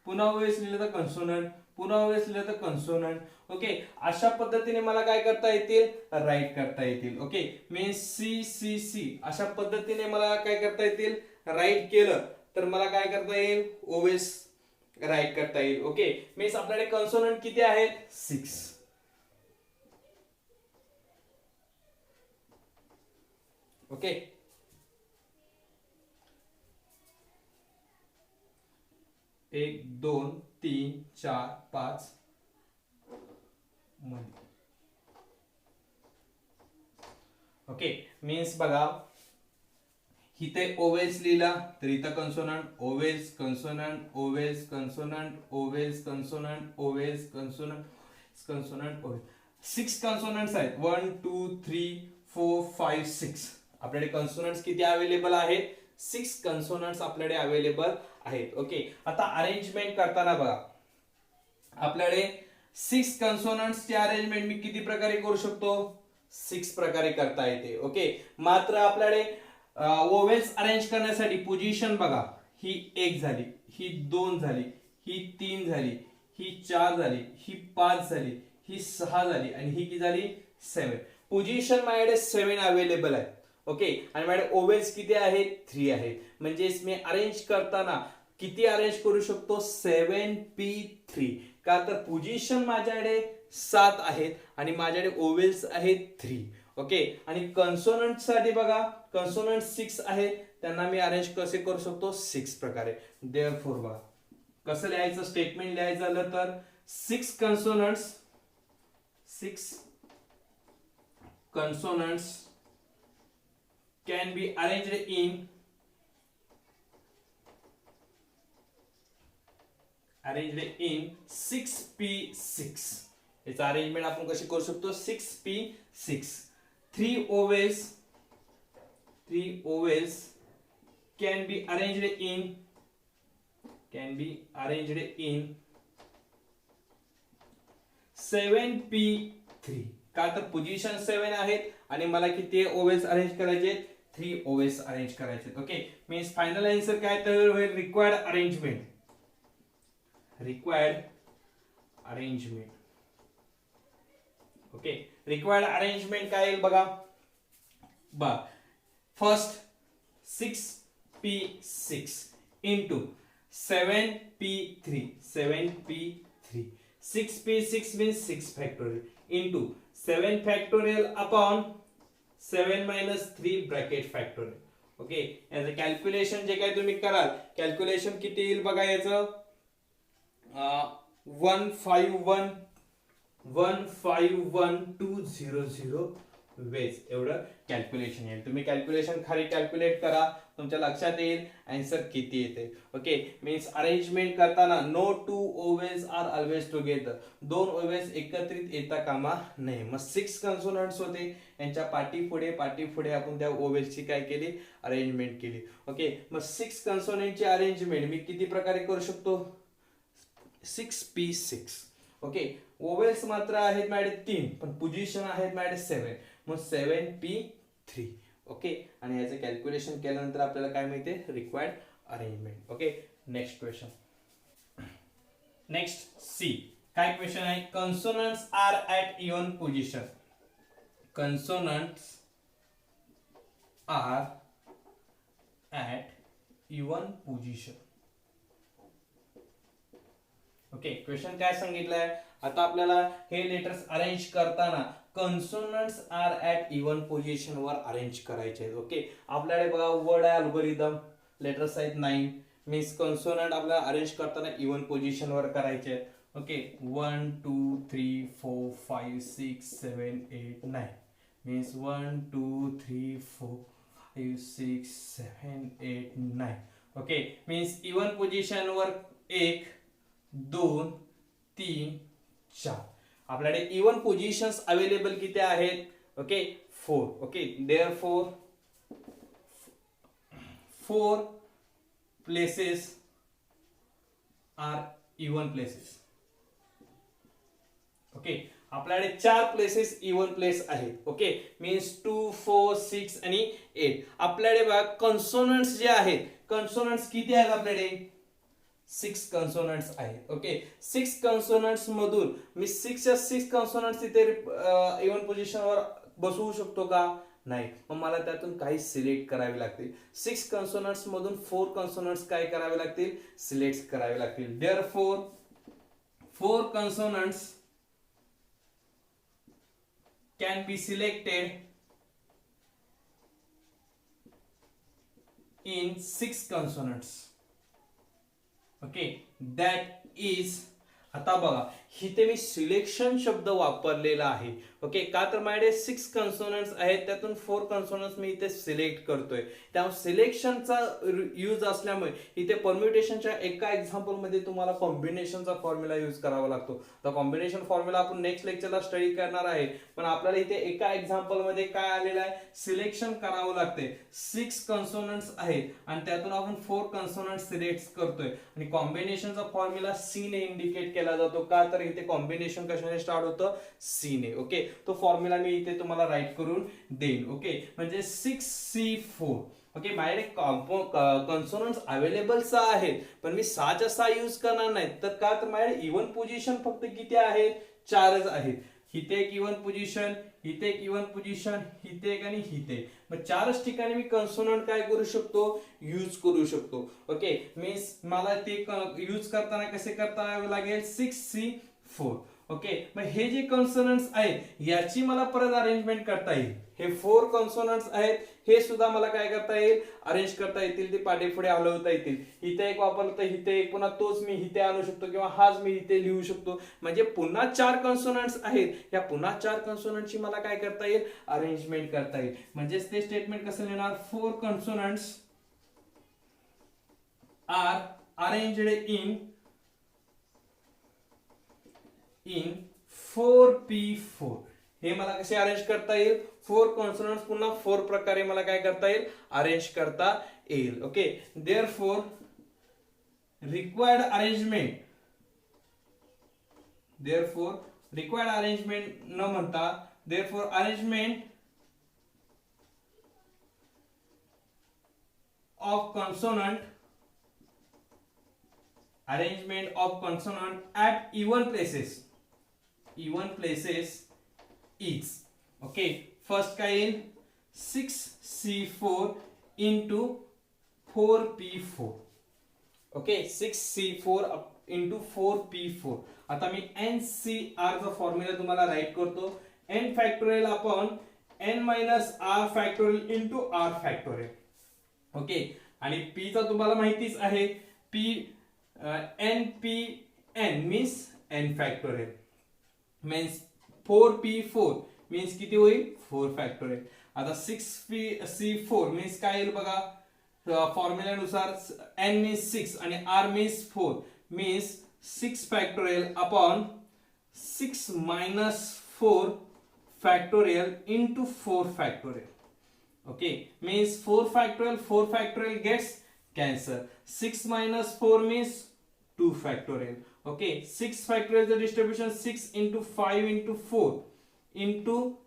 पुन्हा ओवेल्स लिहिला तर कन्सोनंट, पुन्हा ओवेल्स लिहिला तर कन्सोनंट. ओके, अशा पद्धतीने मला काय करता येतील, राईट करता येतील. Okay, means C C C अशा पद्धतीने मला काय करता येतील, राईट केलं तर मला काय करता येईल, ओवेल्स राईट करता येईल. ओके, मीन्स आपल्याकडे कन्सोनंट किती आहेत 6. ओके, 1 2 3 4 5 मध्ये. ओके, मीन्स बघा इथे ओवेल्स लिहिला तर इथं consonant, vowels consonant, vowels consonant, vowels consonant, vowels consonant, consonant, vowels. 6 consonants आहेत. 1 2 3 4 5 6. आपल्याकडे कन्सोनंट्स किती अवेलेबल आहेत, 6 कन्सोनंट्स आपल्याकडे अवेलेबल आहेत. ओके, आता अरेंजमेंट करताना बघा आपल्याकडे 6 कन्सोनंट्सची अरेंजमेंट मी किती प्रकारे करू शकतो, 6 प्रकारे करता येते. ओके, मात्र आपल्याकडे ओवेल्स अरेंज करण्यासाठी पोझिशन बघा, ही 1 झाली, ही 2 झाली, ही 3 झाली, ही 4 झाली, ही 5 झाली, ही 6 झाली, आणि ही किती झाली 7. पोझिशन माझ्याकडे 7 अवेलेबल आहे. ओके, आणि माझ्याकडे ओवेल्स किती आहेत 3 आहेत. म्हणजेच मी अरेंज करताना किती अरेंज करू शकतो 7p3. का तर पोझिशन माझ्याकडे 7 आहेत आणि माझ्याकडे ओवेल्स आहेत 3. ओके, आणि कन्सोनंट साठी बघा कन्सोनंट 6 आहे, त्यांना मी अरेंज कसे करू शकतो 6 प्रकारे. देअरफॉर बघा कसं लिहायचं, स्टेटमेंट लिहायचं झालं तर 6 कन्सोनंट्स, 6 consonants can be arranged in 6p6. याचा अरेंजमेंट आपण कशी करू शकतो 6p6. 3 ovals can be arranged in 7p3. का तर पोझिशन 7 आहेत आणि मला किती ओवेल्स अरेंज करायचे 3 ओवेल्स अरेंज करायचे. ओके, मीन्स फायनल आन्सर काय तर होईल required arrangement. Okay, required arrangement काय येईल बघा. First 6p6 into 7p3. 6p6 means 6 factorial into 7 factorial upon 7 minus 3 bracket factorial. Okay, याचं कॅल्क्युलेशन जे काय तुम्ही कराल कॅल्क्युलेशन किती येईल बघा याचं 151,200 वेज एवढं कॅल्क्युलेशन येईल. तुम्ही कॅल्क्युलेशन खाली कॅल्क्युलेट करा, तुमच्या लक्षात येईल आन्सर किती येते. ओके, मीन्स अरेंजमेंट करताना no two vowels are always together. 2 vowels एकत्रित येता कामा नये. मग 6 कन्सोनंट्स होते, यांच्या पाठी पुढे आपण त्या ओवेल्सची काय केली अरेंजमेंट केली. ओके, मग 6 कन्सोनंटची अरेंजमेंट मी किती प्रकारे करू शकतो 6p6. ओके, ओवेल्स मात्र आहेत माझ्याकडे 3 पण पोझिशन आहेत माझ्याकडे 7, मग 7p3. ओके, आणि याचं कॅल्क्युलेशन केल्यानंतर आपल्याला काय मिळते required arrangement. Okay, next question. Next C काय क्वेश्चन आहे, consonants are at even position. Consonants are at even position. Okay, question काय सांगितलंय, आता आपल्याला हे लेटर्स अरेंज करताना consonants are at even position वर अरेंज करायचे आहेत. ओके, आपल्याकडे बघा वर्ड आहे अल्गोरिदम, लेटर्स आहेत 9, मीन्स कॉन्सोनंट आपल्याला अरेंज करताना इवन पोझिशन वर करायचे आहेत. Okay, 1 2 3 4 5 6 7 8 9 means 1 2 3 4 5 6 7 8 9. Okay, means even position वर 1 2 3 4. आपल्याकडे इवन पोझिशन्स अवेलेबल किती आहेत? Okay, 4. Okay, therefore 4 places are even places. Okay, आपल्याकडे 4 प्लेसेस इवन प्लेस आहेत. ओके, मीन्स 2 4 6 आणि 8. आपल्याकडे बघा कॉन्सोनंट्स जे आहेत, कॉन्सोनंट्स किती आहेत आपल्याकडे? 6 कॉन्सोनंट्स आहेत. ओके, 6 कॉन्सोनंट्स मधून मी 6 कॉन्सोनंट्स इथे इवन पोझिशनवर बसवू शकतो का? नाही. मग मला त्यातून काही सिलेक्ट करावे लागतील. 6 कॉन्सोनंट्स मधून 4 कॉन्सोनंट्स काय करावे लागतील? सिलेक्ट करावे लागतील. Therefore 4 कॉन्सोनंट्स can be selected in 6 consonants. Okay, that is, आता बघा इथे मी सिलेक्शन शब्द वापरलेला आहे. ओके, का तर माझ्याकडे 6 कॉन्सोनंट्स आहेत, त्यातून 4 कॉन्सोनंट्स मी इथे सिलेक्ट करतोय. त्यामुळे सिलेक्शनचा यूज असल्यामुळे इथे परम्युटेशनच्या एका एक्झाम्पल मध्ये तुम्हाला कॉम्बिनेशनचा फॉर्म्युला यूज करावा लागतो. तर कॉम्बिनेशन फॉर्म्युला आपण नेक्स्ट लेक्चरला स्टडी करणार आहे, पण आपल्याला इथे एका एक्झाम्पल मध्ये काय आलेलं आहे, सिलेक्शन करावं लागते. 6 कॉन्सोनंट्स आहेत आणि त्यातून आपण 4 कॉन्सोनंट्स सिलेक्ट करतोय आणि कॉम्बिनेशनचा फॉर्म्युला सी ने इंडिकेट केला जातो. का तर इथे कॉम्बिनेशन कशाने स्टार्ट होतं? सी ने. ओके, तो फॉर्म्युला मी इथे तुम्हाला राईट करून देईन. ओके, म्हणजे 6C4. ओके, माझ्याकडे कॉन्सोनंट्स अवेलेबल्स आहेत, पण मी 6च्या 6 यूज करणार नाही. तर का तर माझ्याकडे इवन पोझिशन फक्त किती आहेत? 4च आहेत. इथे एक इवन पोझिशन, इथे एक इवन पोझिशन, इथे एक आणि इथे. मग 4च ठिकाणी मी कॉन्सोनंट काय करू शकतो? यूज करू शकतो. ओके, मीन्स मला ते यूज करताना कसे करता यावे लागेल? 6C4. ओके, मग हे जे कॉन्सोनंट्स आहेत याची मला परत अरेंजमेंट करता येईल. हे 4 कॉन्सोनंट्स आहेत, हे सुद्धा मला काय करता येईल? अरेंज करता येतील, ते पाठे पुढे हलवता येतील. इथे एक वापरलं तर इथे एक, पुन्हा तोच मी इथे आणू शकतो किंवा हाच मी इथे लिहू शकतो. म्हणजे पुन्हा 4 कॉन्सोनंट्स आहेत, या पुन्हा 4 कॉन्सोनंटची मला काय करता येईल? अरेंजमेंट करता येईल. म्हणजेच ते स्टेटमेंट कसं लिहिणार? 4 कॉन्सोनंट्स आर अरेंज्ड in 4P4. हे मला कसे अरेंज करता येईल? 4 कॉन्सोनंट्स पुन्हा 4 प्रकारे मला काय करता येईल? अरेंज करता येईल. ओके, देअरफॉर रिक्वायर्ड अरेंजमेंट न म्हणता therefore arrangement of consonant at even places is. Okay, first काय येईल? 6C4 into 4P4. Okay, 6C4 into 4P4. आता मी NCR चा फॉर्म्युला तुम्हाला राईट करतो. n factorial upon n minus r factorial into r factorial. Okay, आणि p चा तुम्हाला माहितीच आहे, p npn means n factorial, means 4p4 means किती होईल? 4 फॅक्टोरियल. आता 6c4 मीन्स काय येईल बघा, फॉर्म्युल्यानुसार n मीन्स 6 आणि r means 4 means 6 factorial upon 6 minus 4 factorial into 4 factorial. Okay, means 4 factorial gets cancel. 6 minus 4 means 2 factorial. Okay, 6 factorial the distribution 6 into 5 into 4 into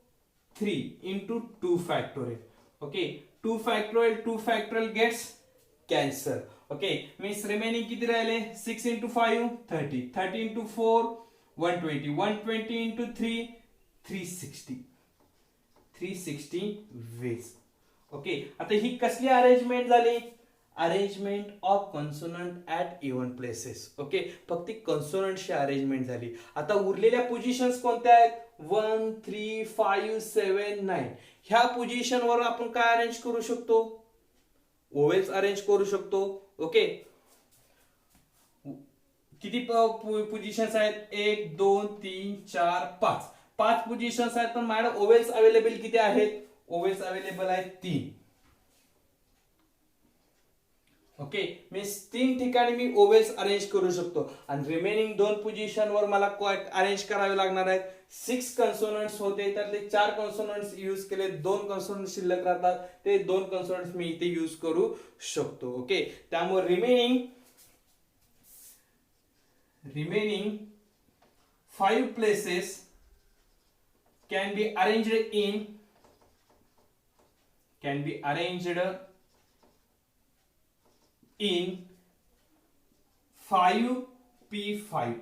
3 into 2 factorial. Okay, 2 factorial gets cancel. Okay, means remaining किती राहिले? 6 into 5 30, 30 into 4 120, 120 into 3 360 ways. Okay, आता ही कसली arrangement झाली? Arrangement of consonant at even places. Okay, फक्त कॉन्सोनंटची arrangement झाली. आता उरलेल्या positions कोणत्या आहेत? 1, 3, 5, 7, 9. ह्या पोझिशनवर आपण काय अरेंज करू शकतो? ओवेल्स अरेंज करू शकतो. ओके, किती पोझिशन्स आहेत? 1, 2, 3, 4, 5. 5 पोझिशन्स आहेत, पण माझ्याकडे ओवेल्स अवेलेबल किती आहेत? ओवेल्स अवेलेबल आहेत 3. ओके, मी 3 ठिकाणी मी ओवेल्स अरेंज करू शकतो. आणि रिमेनिंग 2 पोझिशनवर मला अरेंज करावे लागणार आहेत. 6 कन्सोनंट्स होते, त्यातले 4 कन्सोनंट्स यूज केले, 2 कन्सोनंट्स शिल्लक राहतात. ते 2 कन्सोनंट्स मी इथे यूज करू शकतो. ओके, त्यामुळे remaining 5 places can be arranged in 5p5.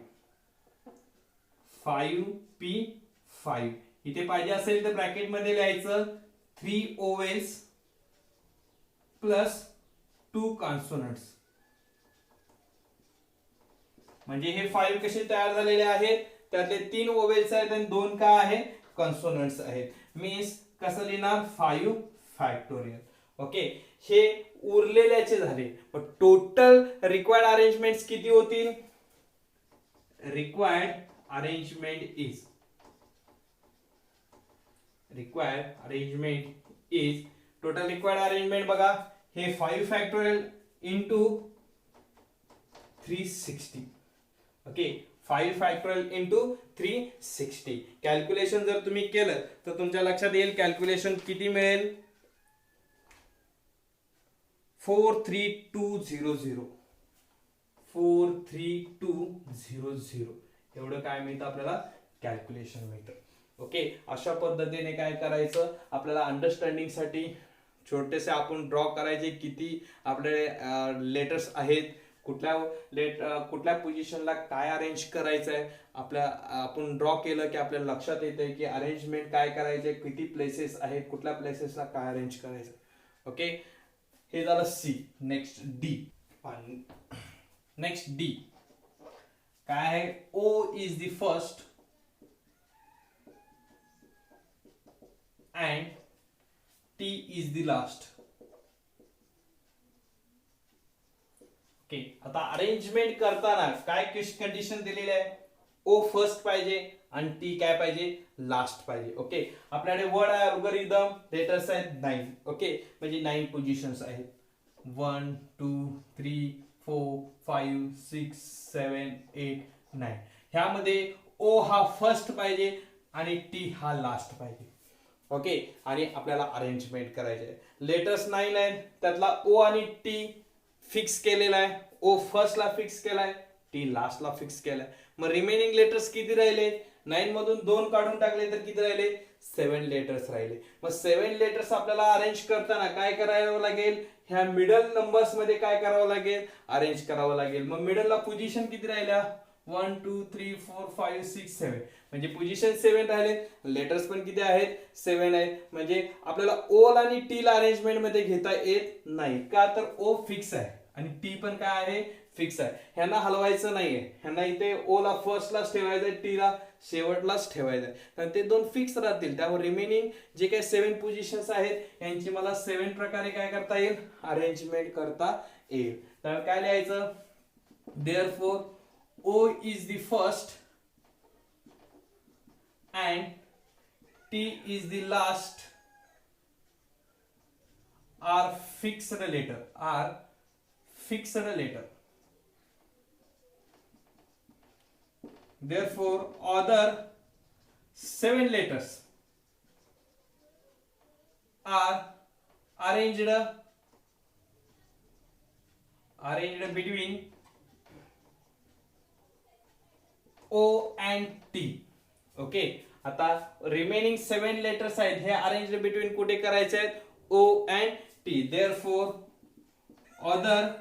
5p5 इथे पाहिजे असेल तर ब्रॅकेट मध्ये लिहायचं 3 ओवेल्स प्लस 2 कॉन्सोनंट्स. म्हणजे हे 5 कसे तयार झालेले आहेत? त्यातले 3 ओवेल्स आहेत आणि 2 काय आहे? कॉन्सोनंट्स आहेत. मीन्स कसं लिहिणार? 5 फॅक्टोरियल. ओके, हे उरलेल्याचे झाले. पण टोटल रिक्वायर्ड अरेंजमेंट्स किती होतील? Required arrangement is total required arrangement बघा, हे 5 factorial into 360. Okay, 5 factorial into 360. Calculation जर तुम्ही केलं तर तुमच्या लक्षात येईल कॅल्क्युलेशन किती मिळेल? 43200. 43200 एवढं काय मिळतं आपल्याला? कॅल्क्युलेशन मिळतं. ओके, अशा पद्धतीने काय करायचं? आपल्याला अंडरस्टँडिंग साठी छोटेसे आपण ड्रॉ करायचे किती आपले लेटर्स आहेत, कुठल्या पोझिशनला काय अरेंज करायचं आहे. आपण ड्रॉ केलं की आपल्याला लक्षात येते की अरेंजमेंट काय करायचे, किती प्लेसेस आहेत, कुठल्या प्लेसेसला काय अरेंज करायचं. ओके, हे झालं सी. नेक्स्ट डी काय आहे? O is the first and T is the last. Okay, आता अरेंजमेंट करताना काय कंडिशन दिलेली आहे? ओ फर्स्ट पाहिजे आणि टी काय पाहिजे? लास्ट पाहिजे. ओके, आपल्याकडे वर्ड आहे अल्गोरिदम, लेटर्स आहेत 9. ओके, म्हणजे 9 पोझिशन्स आहेत. 1, 2, 3, 4, 5, 6, 7, 8, 9. ह्यामध्ये ओ हा फर्स्ट पाहिजे आणि टी हा लास्ट पाहिजे. ओके, आणि आपल्याला अरेंजमेंट करायचे आहे. लेटर्स 9 आहेत, त्यातला ओ आणि टी फिक्स केलेला आहे. ओ फर्स्टला फिक्स केलाय, टी लास्टला फिक्स केलाय. मग रिमेनिंग लेटर्स किती राहिले? 9 मधून 2 काढून टाकले तर किती राहिले? 7 लेटर्स राहिले. मग 7 लेटर्स आपल्याला अरेंज करताना काय करावं लागेल? ह्या मिडल नंबर्स मध्ये काय करावं लागेल? अरेंज करावं लागेल. मग मिडलला पोझिशन किती राहिल्या? 1, 2, 3, 4, 5, 6, 7. म्हणजे पोझिशन 7 राहिले. लेटर्स पण किती आहेत? 7 आहेत. म्हणजे आपल्याला ओ आणि टी ला अरेंजमेंट मध्ये घेता येत नाही. का तर ओ फिक्स आहे आणि टी पण काय आहे? फिक्स आहे. ह्यांना हलवायचं नाहीये. ह्यांना इथे ओ ला फर्स्टलाच ठेवायचंय, टी ला शेवटलाच ठेवायचंय. कारण ते 2 फिक्स राहतील. त्यामुळे रिमेनिंग जे काही 7 पोझिशन्स आहेत यांची मला 7 प्रकारे काय करता येईल? अरेंजमेंट करता येईल. तर काय लिहायचं? Therefore O is the first and T is the last are fixed letter. Therefore, other 7 letters are arranged between O and T. Okay, आता रिमेनिंग 7 लेटर्स आहेत हे अरेंज बिटवीन कुठे करायचे आहेत? O and T. Therefore, other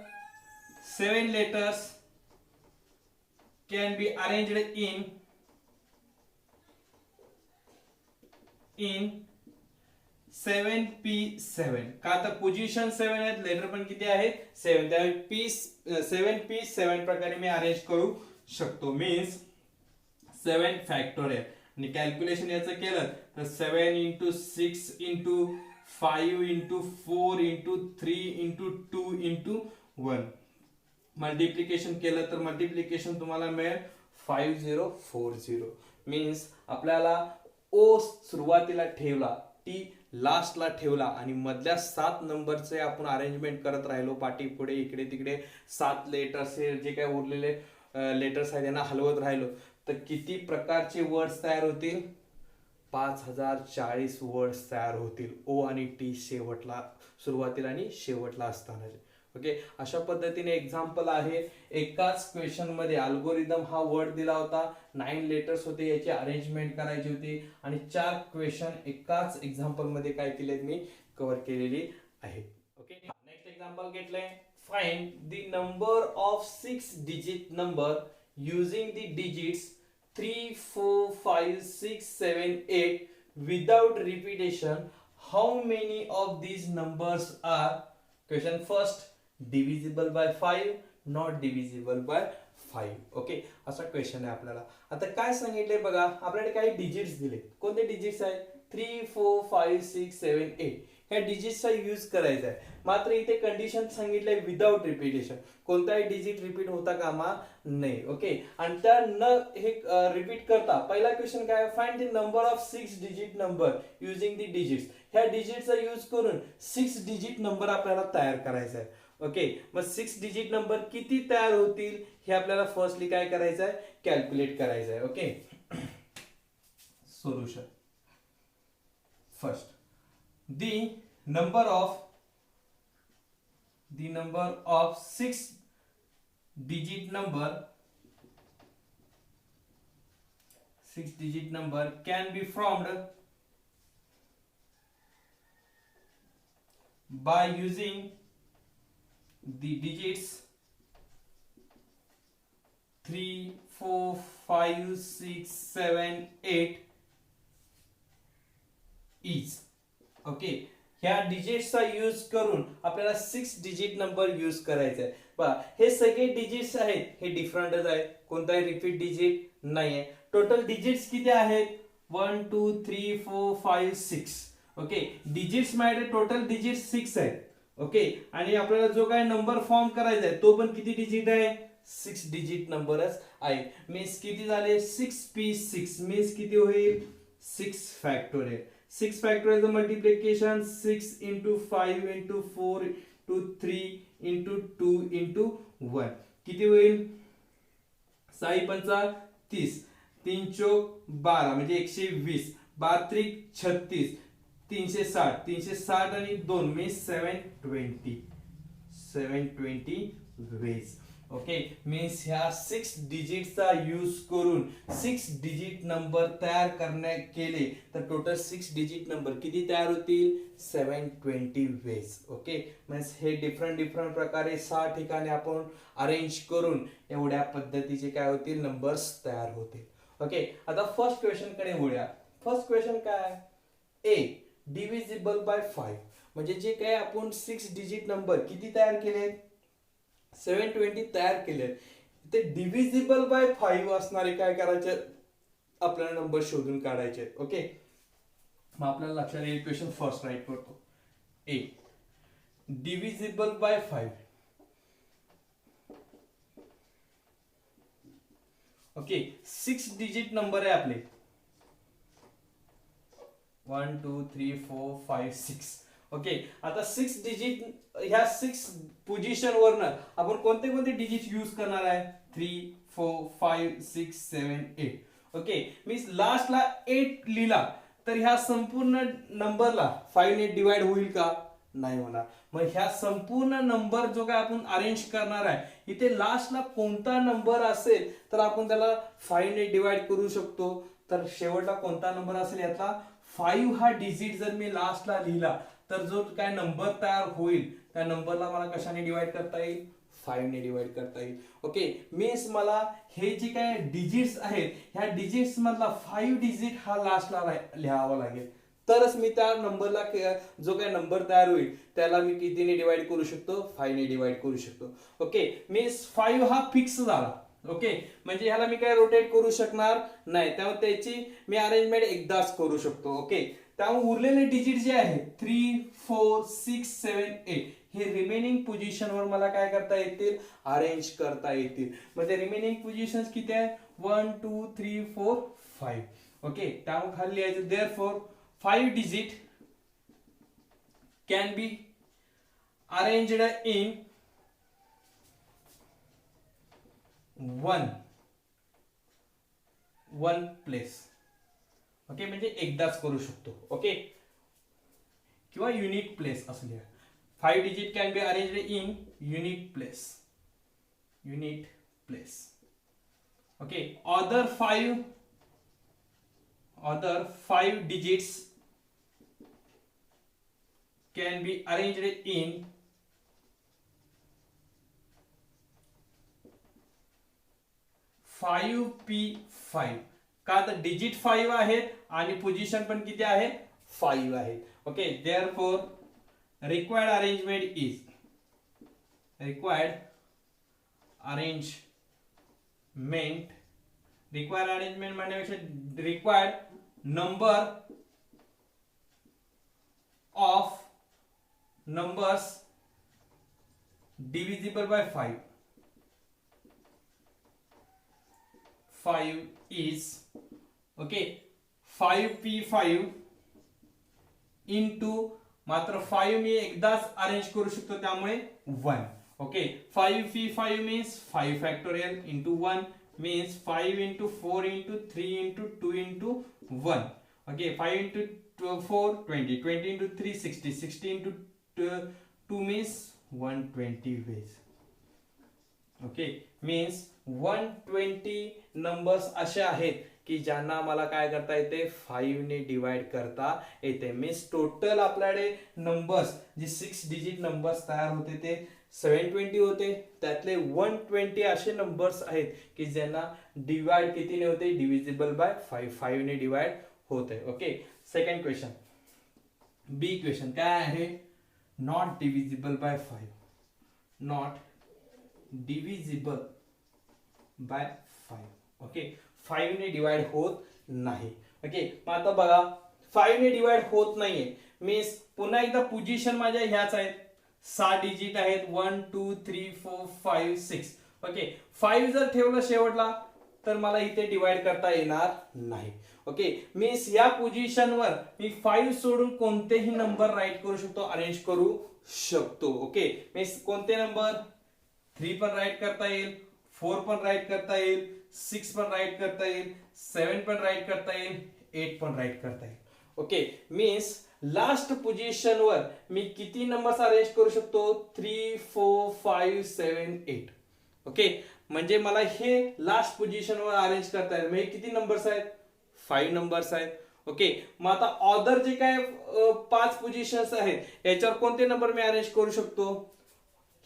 7 letters can be arranged in 7p7 का तर position 7 आहेत, letter पण किती आहे 7, त्यामुळे p 7p7 प्रकारे मी अरेंज करू शकतो. मीन्स 7 फॅक्टोरियल आणि कॅल्क्युलेशन याचं केलं तर 7 into 6 into 5 into 4 into 3 into 2 into 1 multiplication केलं तर मल्टिप्लिकेशन तुम्हाला मिळेल 5040. मीन्स आपल्याला ओ सुरुवातीला ठेवला, टी लास्टला ठेवला आणि मधल्या 7 नंबरचे आपण अरेंजमेंट करत राहिलो, पाठी पुढे इकडे तिकडे 7 लेटर्स जे काही उरलेले लेटर्स आहेत त्यांना हलवत राहिलो तर किती प्रकारचे वर्ड्स तयार होतील? 5040 वर्ड्स तयार होतील. ओ आणि टी शेवटला, सुरुवातीला आणि शेवटला असताना. ओके, अशा पद्धतीने एक्झाम्पल आहे. एकाच क्वेश्चन मध्ये अल्गोरिदम हा वर्ड दिला होता, 9 लेटर्स होते, याची अरेंजमेंट करायची होती आणि 4 क्वेश्चन एकाच एक्झाम्पल मध्ये काय केलेत मी कव्हर केलेली आहेत. ओके, नेक्स्ट एक्झाम्पल घेतलंय. Find the number of 6 digit number using the digits 3, 4, 5, 6, 7, 8 without repetition. How many of these numbers are, question first, divisible by 5, not divisible by 5. Okay, असा question आहे आपल्याला. आता काय सांगितलंय बघा, आपल्याकडे काही डिजिट्स दिले. कोणते डिजिट्स आहेत? 3, 4, 5, 6, 7, 8 ह्या डिजिट्सचा यूज करायचा आहे. मात्र इथे कंडिशन सांगितलंय विदाउट रिपीटेशन, कोणताही डिजिट रिपीट होता कामा नाही. ओके, आणि त्या न हे रिपीट करता पहिला क्वेश्चन काय, find the number of 6 digit number using the digits. ह्या डिजिटचा यूज करून 6 डिजिट नंबर आपल्याला तयार करायचा आहे. ओके, मग 6 डिजिट नंबर किती तयार होतील हे आपल्याला फर्स्टली काय करायचं आहे, कॅल्क्युलेट करायचं आहे. Okay, solution. First, the number of 6 digit number can be formed by using the digits 3, 4, 5, 6, 7, 8 each. Okay, ह्या डिजिट्सचा यूज करून आपल्याला 6 डिजिट नंबर यूज करायचा आहे. पहा, हे सगळे डिजिट्स आहेत, हे डिफरंटच आहेत, कोणताही रिपीट डिजिट नाहीये. टोटल डिजिट्स किती आहेत? 1, 2, 3, 4, 5, 6. ओके, डिजिट्स मध्ये टोटल डिजिट 6 आहेत. ओके, आणि आपल्याला जो काय नंबर फॉर्म करायचा आहे तो पण किती डिजिट आहे? 6 डिजिट नंबरच आहे. मीन्स किती झाले? 6p6 मीन्स किती होईल? 6 factorial. 6 factorial multiplication 6 into 5 into 4 into 3 into 2 into 1 किती होईल? 6 पंचा 30, 3 चौक 12 म्हणजे 120, 12 त्रिक 36, 360, 360 आणि 2 मीन्स 720 वेज. ओके, मीन्स ह्या 6 डिजिटचा यूज करून 6 डिजिट नंबर तयार करण्यात केले तर टोटल 6 डिजिट नंबर किती तयार होतील? 720 वेज. ओके, मीन्स हे डिफरंट प्रकारे 6 ठिकाणी आपण अरेंज करून एवढ्या पद्धतीचे काय होतील? नंबर्स तयार होतील. ओके, आता फर्स्ट क्वेश्चन कडे वळूया. फर्स्ट क्वेश्चन काय? ए डिव्हिजिबल बाय 5 म्हणजे जे काय आपण 6 डिजिट नंबर किती तयार केलेत? 720 तयार केले, ते डिव्हिजिबल बाय 5 असणारे काय करायचे? आपल्याला नंबर शोधून काढायचे. ओके, मग आपल्याला लक्षात येईल. क्वेश्चन फर्स्ट राईट करतो. A divisible by 5. Okay, 6 digit number आहे आपले 1, 2, 3, 4, 5, 6. ओके, आता 6 डिजिट, ह्या 6 पोझिशन वरनं आपण कोणते कोणते डिजिट यूज करणार आहे? 3, 4, 5, 6, 7, 8. ओके, मीन्स लास्टला 8 लिहिला तर ह्या संपूर्ण नंबरला 5 ने डिवाइड होईल का? नाही होणार. मग ह्या संपूर्ण नंबर जो काय आपण अरेंज करणार आहे इथे लास्टला कोणता नंबर असेल तर आपण त्याला 5 ने डिवाइड करू शकतो. तर शेवटला कोणता नंबर असेल यातला 5 हा डिजिट जर मी लास्टला लिहिला तर जो काय नंबर तयार होईल त्या नंबरला मला कशाने डिवाइड करता येईल? 5 ने डिवाइड करता येईल. ओके, मीन्स मला हे जे काय डिजिट्स आहेत ह्या डिजिट्स मधला 5 डिजिट हा लास्टला लिहावा लागेल. तरच मी त्या नंबरला जो काही नंबर तयार होईल त्याला मी कितीने डिवाइड करू शकतो, 5 ने डिवाइड करू शकतो. ओके, मीन्स 5 हा फिक्स झाला. ओके, म्हणजे ह्याला मी काय रोटेट करू शकणार नाही, त्यामुळे त्याची मी अरेंजमेंट एकदाच करू शकतो. ओके, त्यामुळे उरलेले डिजिट जे आहे 3, 4, 6, 7, 8 हे रिमेनिंग पोझिशनवर मला काय करता येतील, अरेंज करता येतील. म्हणजे रिमेनिंग पोझिशन किती आहे, 1, 2, 3, 4, 5. ओके, त्यामुळे खाली लिहायचं therefore 5 digit can be arranged in one place. Okay, म्हणजे एकदाच करू शकतो. ओके, किंवा युनिक प्लेस असं लिहा. 5 digit can be arranged in unique place. Okay, other 5 digits can be arranged in 5p5. का तर डिजिट 5 आहेत आणि पोझिशन पण किती आहे, 5 आहे. ओके, देअरफॉर रिक्वायर्ड अरेंजमेंट म्हणण्यापेक्षा required number of numbers divisible by 5 is okay 5p5 into मात्र 5 मी एकदाच अरेंज करू शकतो त्यामुळे 1. Okay, 5p5 means 5 factorial into 1 means 5 into 4 into 3 into 2 into 1. Okay, 5 into 4 20, 20 into 3 60, 60 into 2 means 120 ways. Okay, means 120 numbers असे आहेत की ज्यांना मला काय करता येते, 5 ने डिवाइड करता येते. मीन्स टोटल आपल्याकडे नंबर्स जे 6 डिजिट नंबर्स तयार होते ते 720 होते. त्यातले 120 असे नंबर्स आहेत की ज्यांना डिवाइड कितीने होते, डिव्हिजिबल बाय 5 ने डिवाइड होते. ओके, सेकंड क्वेश्चन, बी क्वेश्चन काय आहे, not divisible by 5. Not divisible by 5. Okay, 5 ने डिवाइड होत नाही. ओके, मग आता बघा 5 ने डिवाइड होत नाहीये मीन्स पुन्हा एकदा पोझिशन माझ्या ह्याच आहेत, 6 डिजिट आहेत, 1 2 3 4 5 6. ओके, 5 जर ठेवलं शेवटला तर मला इथे डिवाइड करता येणार नाही. ओके, मीन्स या पोझिशनवर मी 5 सोडून कोणतेही नंबर राईट करू शकतो, अरेंज करू शकतो. ओके, मीन्स कोणते नंबर, 3 पण राईट करता येईल, 4 पण राईट करता येईल, 6 पण राईट करता येईल, 7 पण राईट करता येईल, 8 पण राईट करता येईल. ओके, मीन्स लास्ट पोझिशनवर मी किती नंबर्स अरेंज करू शकतो, 3 4 5 7 8. ओके, म्हणजे मला हे लास्ट पोझिशनवर अरेंज करता येईल. म्हणजे किती नंबर्स आहेत, 5 नंबर्स आहेत. ओके, मग आता ऑर्डर जे काय 5 पोझिशन्स आहेत याच्यावर कोणते नंबर मी अरेंज करू शकतो.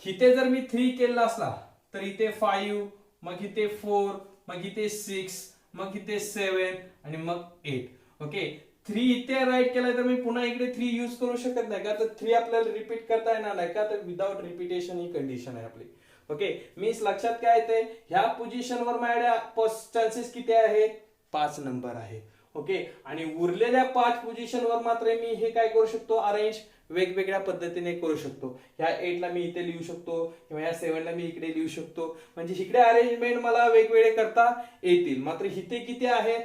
इथे जर मी 3 केला असला तर इथे 5, मग इथे 4, मग इथे 6, मग इथे 7 आणि मग 8. ओके, 3 इथे राईट केलाय तर मी पुन्हा इकडे 3 यूज करू शकत नाही का, तर 3 आपल्याला रिपीट करता येणार नाही का, तर विदाउट रिपीटेशन ही कंडिशन आहे आपली. ओके, मीन्स लक्षात काय येते, ह्या पोझिशनवर माझ्या चान्सेस किती आहेत, 5 नंबर आहे. ओके, आणि उरलेल्या 5 पोझिशनवर मात्र मी हे काय करू शकतो, अरेंज वेगवेगळ्या पद्धतीने करू शकतो. ह्या 8 ला मी इथे लिहू शकतो किंवा ह्या 7 ला मी इकडे लिहू शकतो. म्हणजे इकडे अरेंजमेंट मला वेगवेगळे करता येतील. मात्र इथे किती आहेत,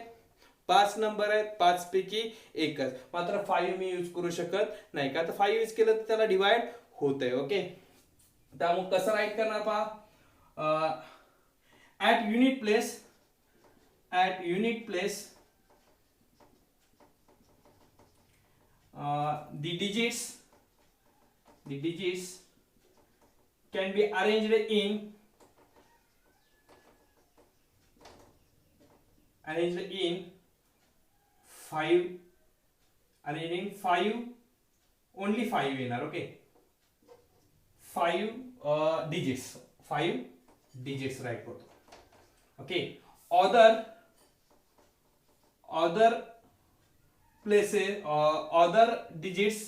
5 नंबर आहेत, 5 पैकी एकच. मात्र 5 मी यूज करू शकत नाही का, तर 5 यूज केलं तर त्याला डिवाइड होतंय. ओके, त्यामुळे कसं राईट करणार पहा, at unit place the digits can be arranged in 5, arranging 5, only 5 येणार. ओके, 5 digits राईट करतो. Okay, other places other digits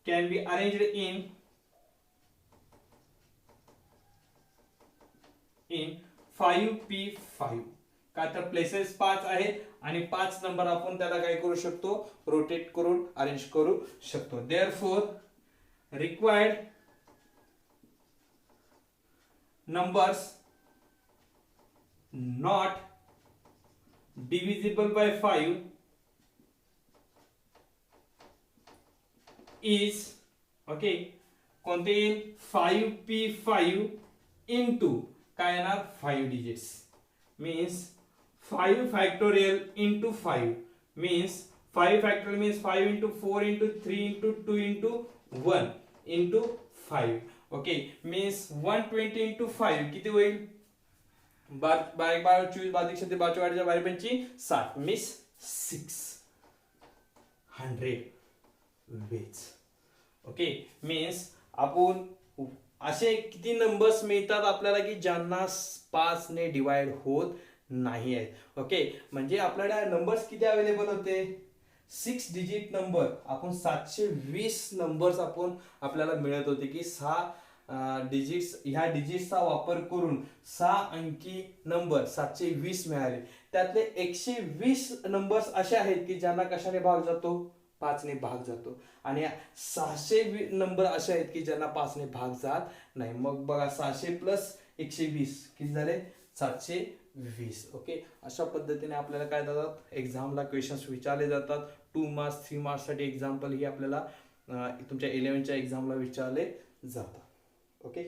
can be arranged in 5p5. का तर प्लेसेस 5 आहेत आणि 5 नंबर आपण त्याला काय करू शकतो, रोटेट करून अरेंज करू शकतो. Therefore required numbers not divisible by 5 is okay कोणते येईल 5p5 into काय येणार 5 digits means 5 factorial into 5 means 5 factorial means 5 into 4 into 3 into 2 into 1 into 5 okay means 120 into 5 किती होईल 12 12 24 12 छत्तीस 12 12 60 मीन्स 600 वेज. ओके मीन्स आपण असे किती नंबर्स मिळतात आपल्याला की ज्यांना 5 ने डिवाइड होत नाही आहेत. ओके म्हणजे आपल्याला नंबर्स किती अवेलेबल होते 6 डिजिट नंबर आपण 720 नंबर्स आपण आपल्याला मिळत होते की 6 डिजिट्स ह्या डिजिट्सचा वापर करून 6 अंकी नंबर 720 मिळाले. त्यातले 120 नंबर्स असे आहेत की ज्यांना कशाने भाग जातो 5 ने भाग जातो आणि 600 नंबर असे आहेत की ज्यांना 5 ने भाग जात नाही. मग बघा 600 प्लस 120 किती झाले 720. ओके अशा पद्धतीने आपल्याला काय जातात एक्झामला क्वेश्चन्स विचारले जातात. 2 मार्क्स 3 मार्क्स साठी एक्झाम्पल ही आपल्याला तुमच्या 11च्या एक्झामला विचारले जातात. ओके